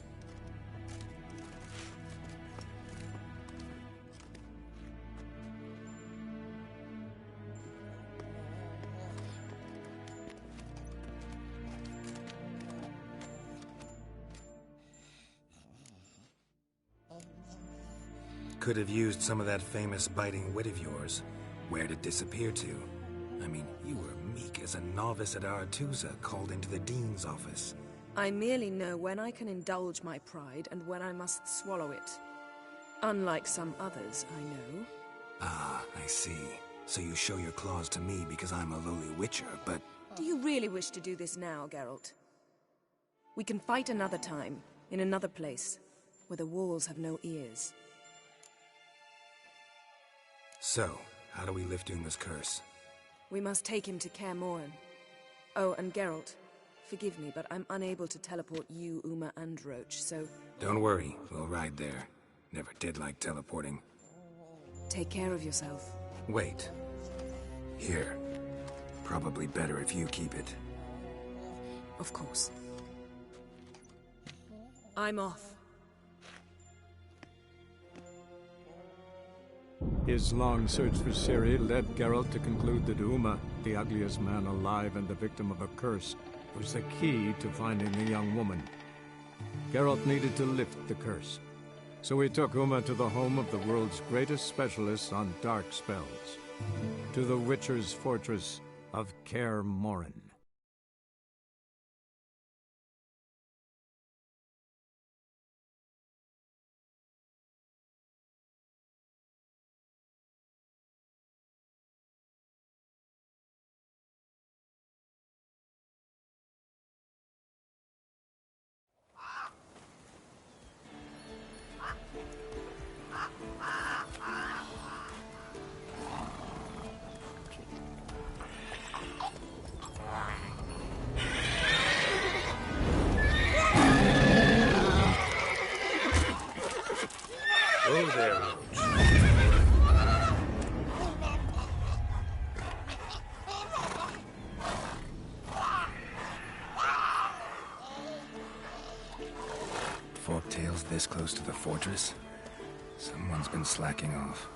Could have used some of that famous biting wit of yours. Where'd it disappear to? I mean, you were meek as a novice at Aretusa called into the Dean's office. I merely know when I can indulge my pride and when I must swallow it. Unlike some others, I know. Ah, I see. So you show your claws to me because I'm a lowly witcher, but... Do you really wish to do this now, Geralt? We can fight another time, in another place, where the walls have no ears. So, how do we lift Uma's curse? We must take him to Kaer Morhen. Oh, and Geralt, forgive me, but I'm unable to teleport you, Uma, and Roach, so... Don't worry, we'll ride there. Never did like teleporting. Take care of yourself. Wait. Here. Probably better if you keep it. Of course. I'm off. His long search for Ciri led Geralt to conclude that Uma, the ugliest man alive and the victim of a curse, was the key to finding the young woman. Geralt needed to lift the curse, so he took Uma to the home of the world's greatest specialists on dark spells, to the Witcher's fortress of Kaer Morhen. Oh, there, Roach. Forktail's this close to the fortress? Someone's been slacking off.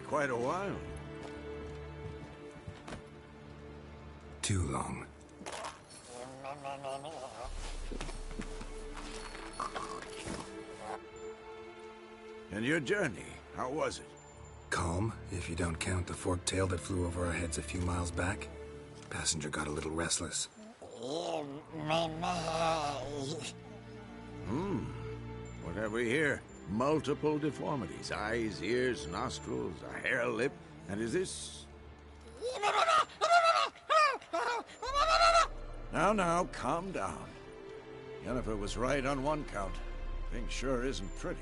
Quite a while. Too long. And your journey, how was it? Calm, if you don't count the forktail that flew over our heads a few miles back. Passenger got a little restless. What have we here? Multiple deformities. Eyes, ears, nostrils, a hair lip. And is this... Now, calm down. Yennefer was right on one count. Thing sure isn't pretty.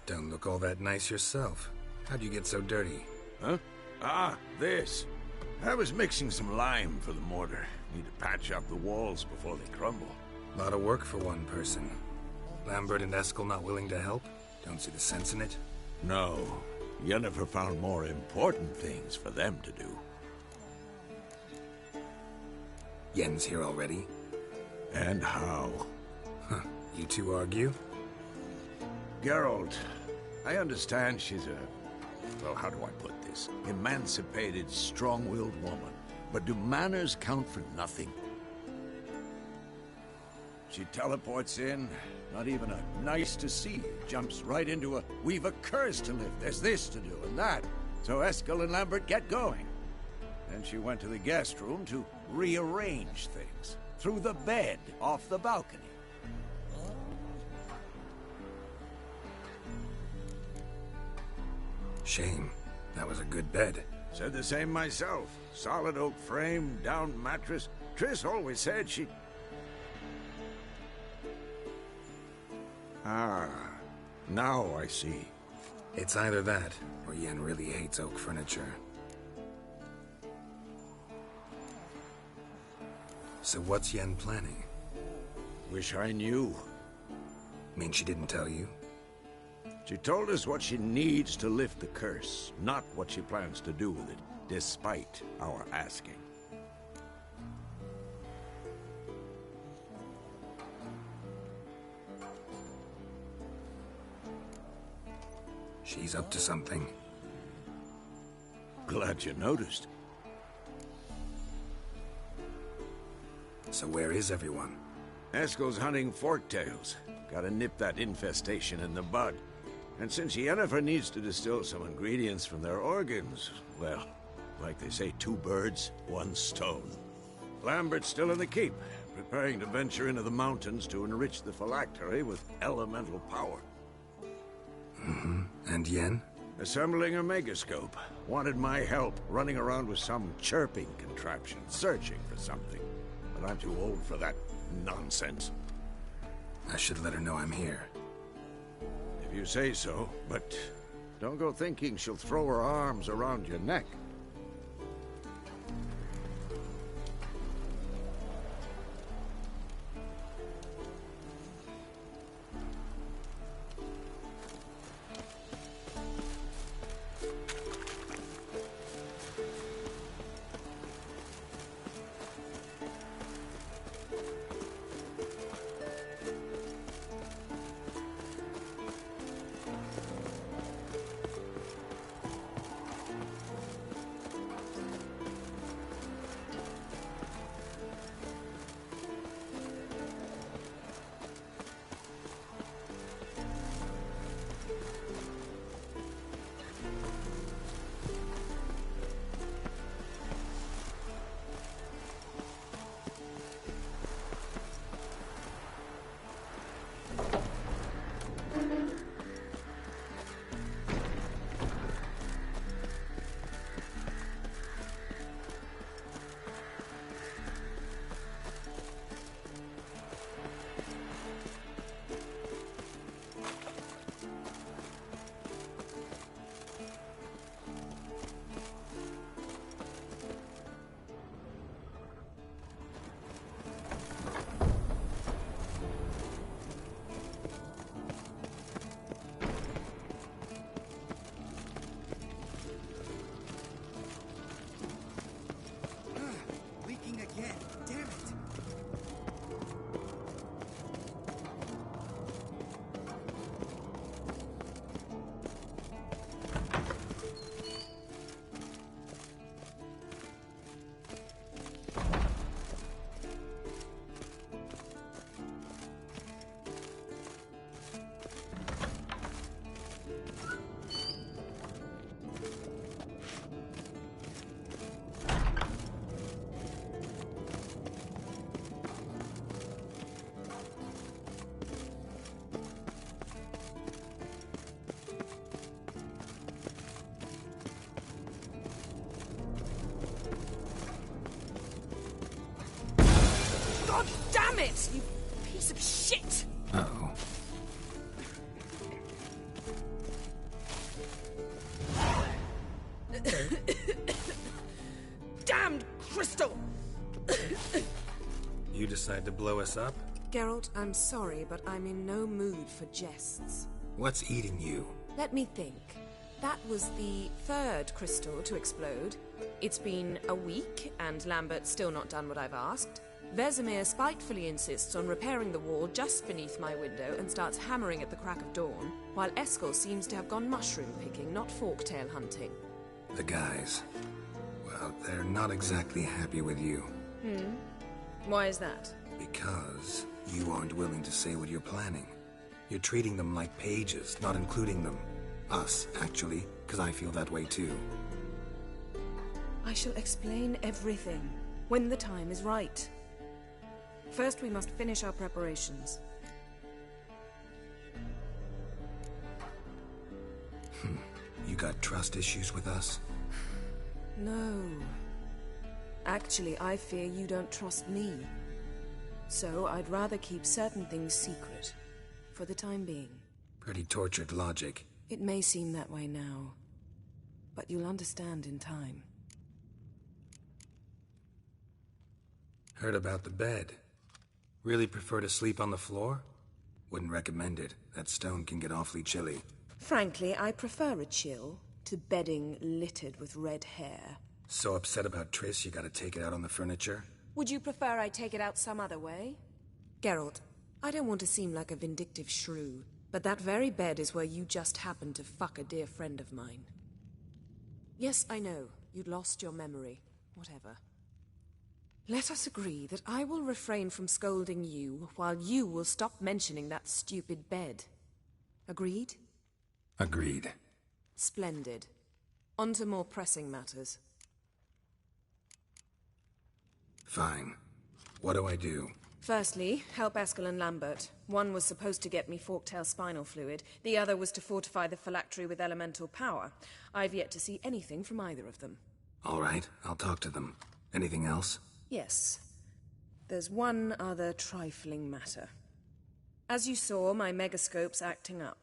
Don't look all that nice yourself. How'd you get so dirty? Huh? Ah, this. I was mixing some lime for the mortar. Need to patch up the walls before they crumble. Lot of work for one person. Lambert and Eskel not willing to help? Don't see the sense in it? No. Yennefer found more important things for them to do. Yen's here already? And how? Huh. You two argue? Geralt, I understand she's a... well, how do I put this? Emancipated, strong-willed woman. But do manners count for nothing? She teleports in, not even a nice to see you, jumps right into a, we've a curse to lift, there's this to do and that. So Eskel and Lambert get going. Then she went to the guest room to rearrange things. Through the bed, off the balcony. Shame. That was a good bed. Said the same myself. Solid oak frame, down mattress. Triss always said she... Ah, now I see. It's either that, or Yen really hates oak furniture. So what's Yen planning? Wish I knew. Mean she didn't tell you? She told us what she needs to lift the curse, not what she plans to do with it, despite our asking. She's up to something. Glad you noticed. So where is everyone? Eskel's hunting forktails. Gotta nip that infestation in the bud. And since Yennefer needs to distill some ingredients from their organs, well, like they say, 2 birds, 1 stone. Lambert's still in the keep, preparing to venture into the mountains to enrich the phylactery with elemental power. Mm-hmm. And Yen? Assembling a megascope. Wanted my help running around with some chirping contraption, searching for something. But I'm too old for that nonsense. I should let her know I'm here. If you say so, but don't go thinking she'll throw her arms around your neck. Damn it, you piece of shit! Uh-oh. Damned crystal! You decide to blow us up? Geralt, I'm sorry, but I'm in no mood for jests. What's eating you? Let me think. That was the 3rd crystal to explode. It's been a week, and Lambert's still not done what I've asked. Vesemir spitefully insists on repairing the wall just beneath my window and starts hammering at the crack of dawn, while Eskel seems to have gone mushroom picking, not forktail hunting. The guys. Well, they're not exactly happy with you. Why is that? Because you aren't willing to say what you're planning. You're treating them like pages, not including them. Us, actually, because I feel that way too. I shall explain everything, when the time is right. First, we must finish our preparations. You got trust issues with us? No. Actually, I fear you don't trust me. So, I'd rather keep certain things secret, for the time being. Pretty tortured logic. It may seem that way now, but you'll understand in time. Heard about the bed. Really prefer to sleep on the floor? Wouldn't recommend it. That stone can get awfully chilly. Frankly, I prefer a chill to bedding littered with red hair. So upset about Triss, you gotta take it out on the furniture? Would you prefer I take it out some other way? Geralt, I don't want to seem like a vindictive shrew, but that very bed is where you just happened to fuck a dear friend of mine. Yes, I know. You'd lost your memory. Whatever. Let us agree that I will refrain from scolding you, while you will stop mentioning that stupid bed. Agreed? Agreed. Splendid. On to more pressing matters. Fine. What do I do? Firstly, help Eskel and Lambert. One was supposed to get me forktail spinal fluid, the other was to fortify the phylactery with elemental power. I've yet to see anything from either of them. All right, I'll talk to them. Anything else? Yes. There's one other trifling matter. As you saw, my megascope's acting up,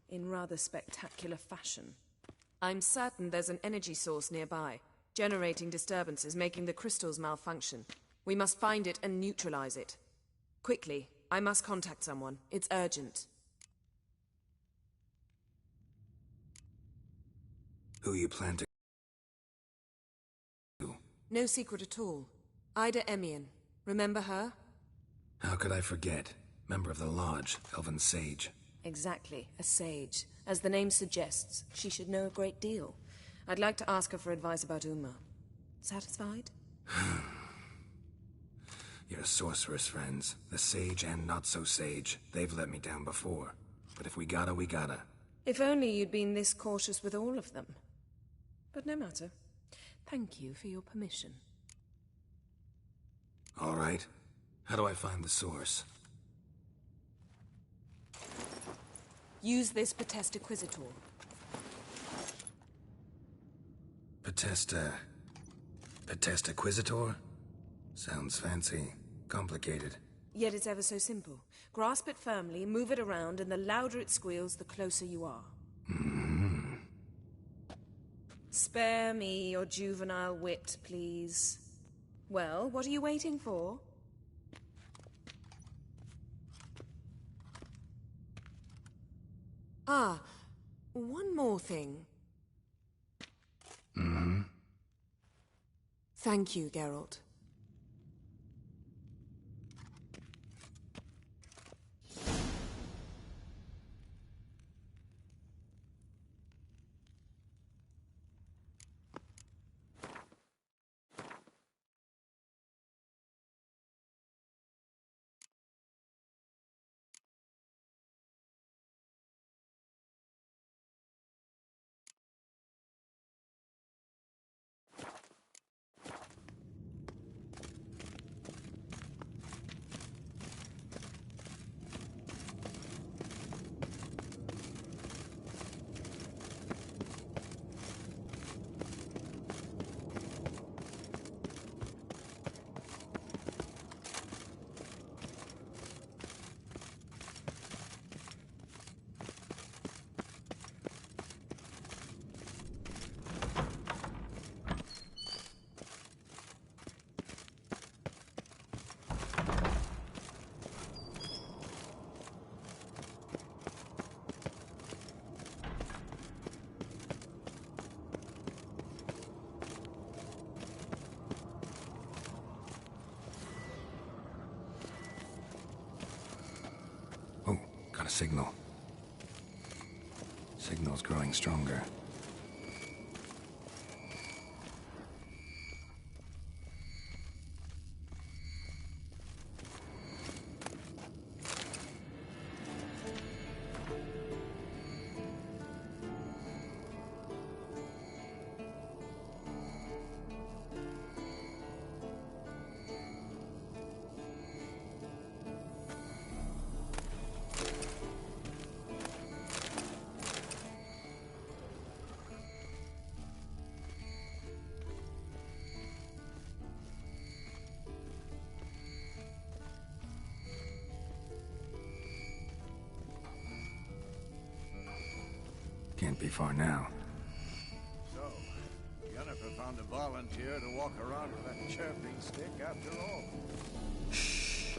in rather spectacular fashion. I'm certain there's an energy source nearby, generating disturbances, making the crystals malfunction. We must find it and neutralize it. Quickly, I must contact someone. It's urgent. Who you plan to... No secret at all. Ida Emian. Remember her? How could I forget? Member of the Lodge, Elven Sage. Exactly, a sage. As the name suggests, she should know a great deal. I'd like to ask her for advice about Uma. Satisfied? Your sorceress friends, the sage and not-so-sage, they've let me down before. But if we gotta, we gotta. If only you'd been this cautious with all of them. But no matter. Thank you for your permission. All right. How do I find the source? Use this Potesta Quisitor. Potesta Quisitor? Sounds fancy. Complicated. Yet it's ever so simple. Grasp it firmly, move it around, and the louder it squeals, the closer you are. Spare me your juvenile wit, please. Well, what are you waiting for? Ah, one more thing. Thank you, Geralt. signal. Signal's growing stronger. Can't be far now. So, Jennifer found a volunteer to walk around with that chirping stick after all. Shh.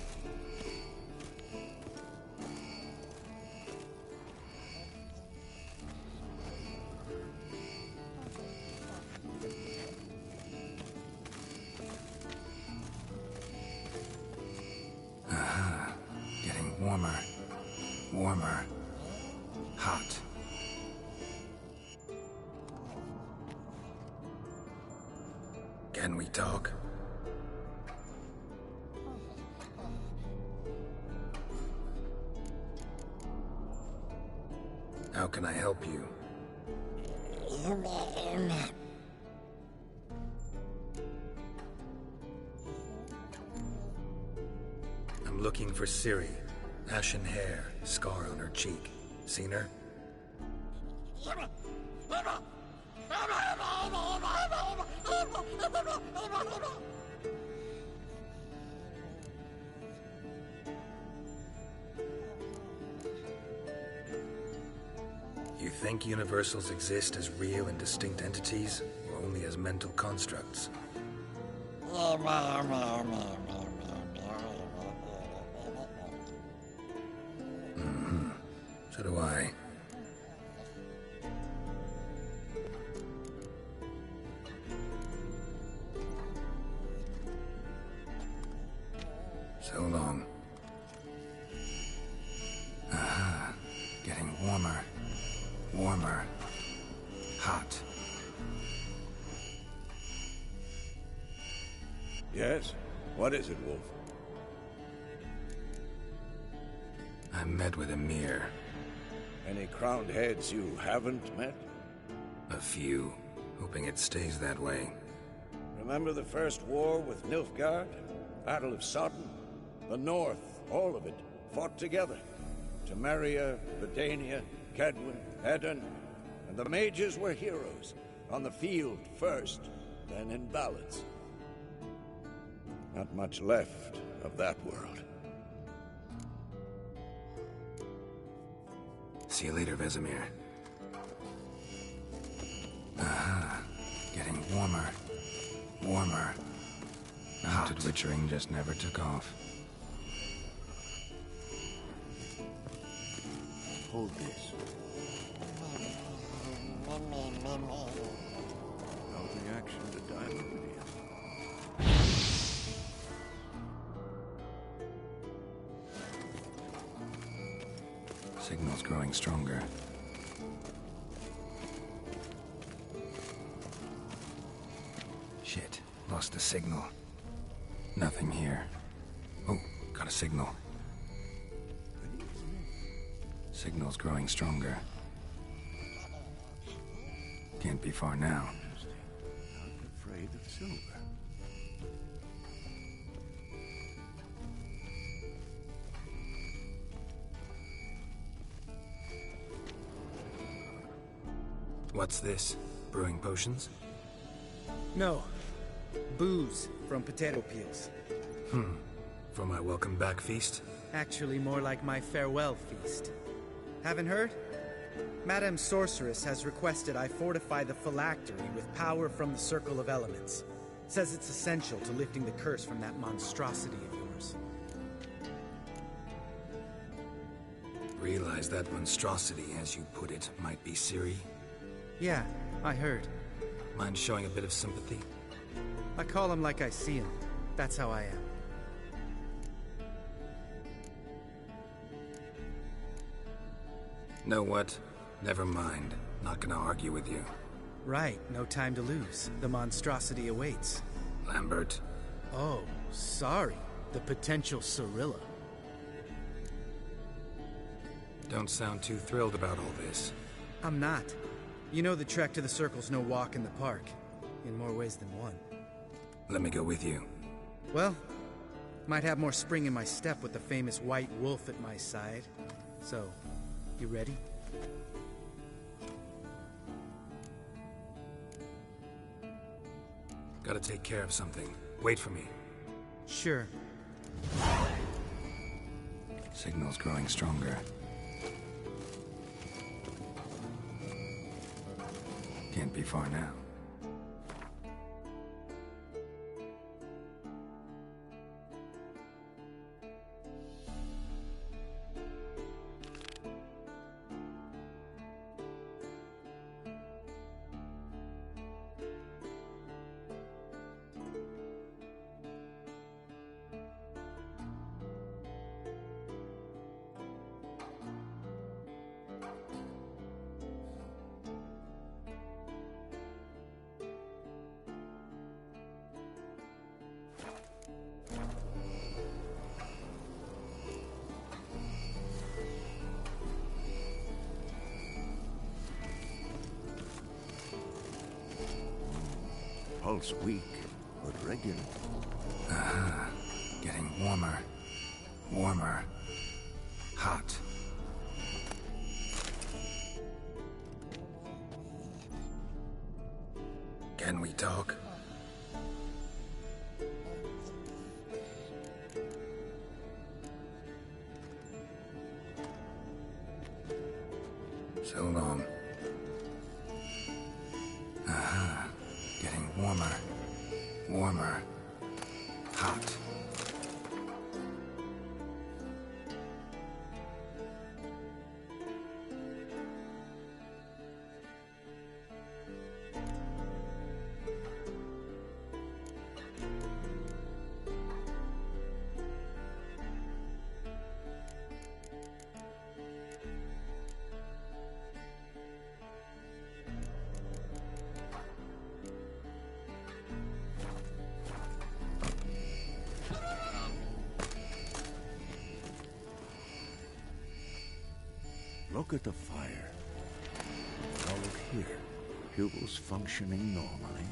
Aha. Getting warmer. Warmer. Hot. Can we talk? How can I help you? I'm looking for Ciri. Ashen hair, scar on her cheek. Seen her? You think universals exist as real and distinct entities, or only as mental constructs? Mm-hmm. So do I. So long. Aha. Getting warmer. Warmer. Hot. Yes? What is it, Wolf? I met with Emir. Any crowned heads you haven't met? A few. Hoping it stays that way. Remember the first war with Nilfgaard? Battle of Sodden? The North, all of it, fought together. Temeria, Redania, Kedwin, Edan, and the mages were heroes. On the field first, then in ballads. Not much left of that world. See you later, Vesemir. Aha. Getting warmer. Warmer. Mounted witchering just never took off. Hold this. No reaction to diamond video. Signal's growing stronger. Shit, lost the signal. Nothing here. Oh, got a signal. Signal's growing stronger. Can't be far now. Not afraid of silver. What's this? Brewing potions? No. Booze from potato peels. For my welcome back feast? Actually, more like my farewell feast. Haven't heard? Madame Sorceress has requested I fortify the phylactery with power from the Circle of Elements. Says it's essential to lifting the curse from that monstrosity of yours. Realize that monstrosity, as you put it, might be Ciri? Yeah, I heard. Mind showing a bit of sympathy? I call him like I see him. That's how I am. Know what? Never mind. Not gonna argue with you. Right, no time to lose. The monstrosity awaits. Lambert. Oh, sorry. The potential Cirilla. Don't sound too thrilled about all this. I'm not. You know the trek to the Circle's no walk in the park. In more ways than one. Let me go with you. Well, might have more spring in my step with the famous white wolf at my side. So, you ready? Gotta take care of something. Wait for me. Sure. Signal's growing stronger. Can't be far now. Pulse weak, but regular. Getting warmer. Warmer. Hot. Can we talk? So long. Getting warmer. Warmer. Hot. Look at the fire. Now look here. Pupils functioning normally.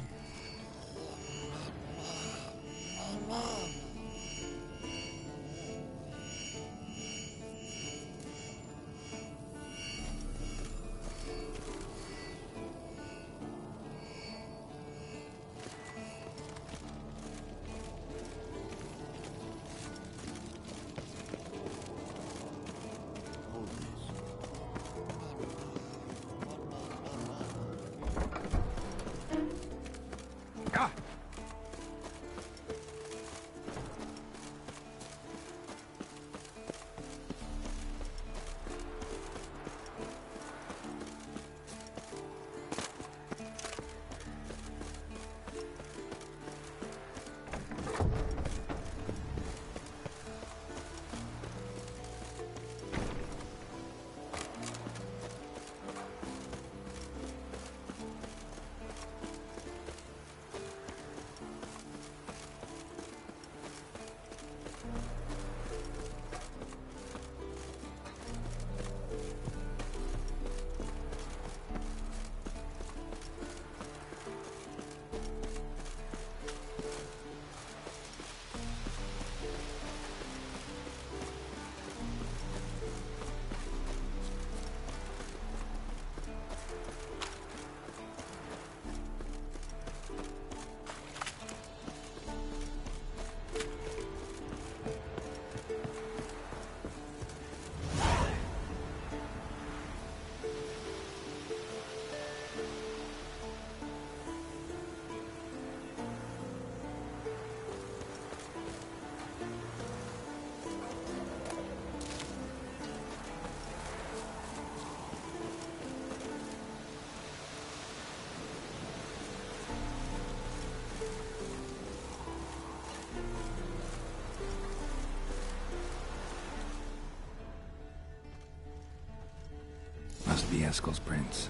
the Eskel's prince.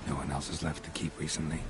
No one else is left to keep recently.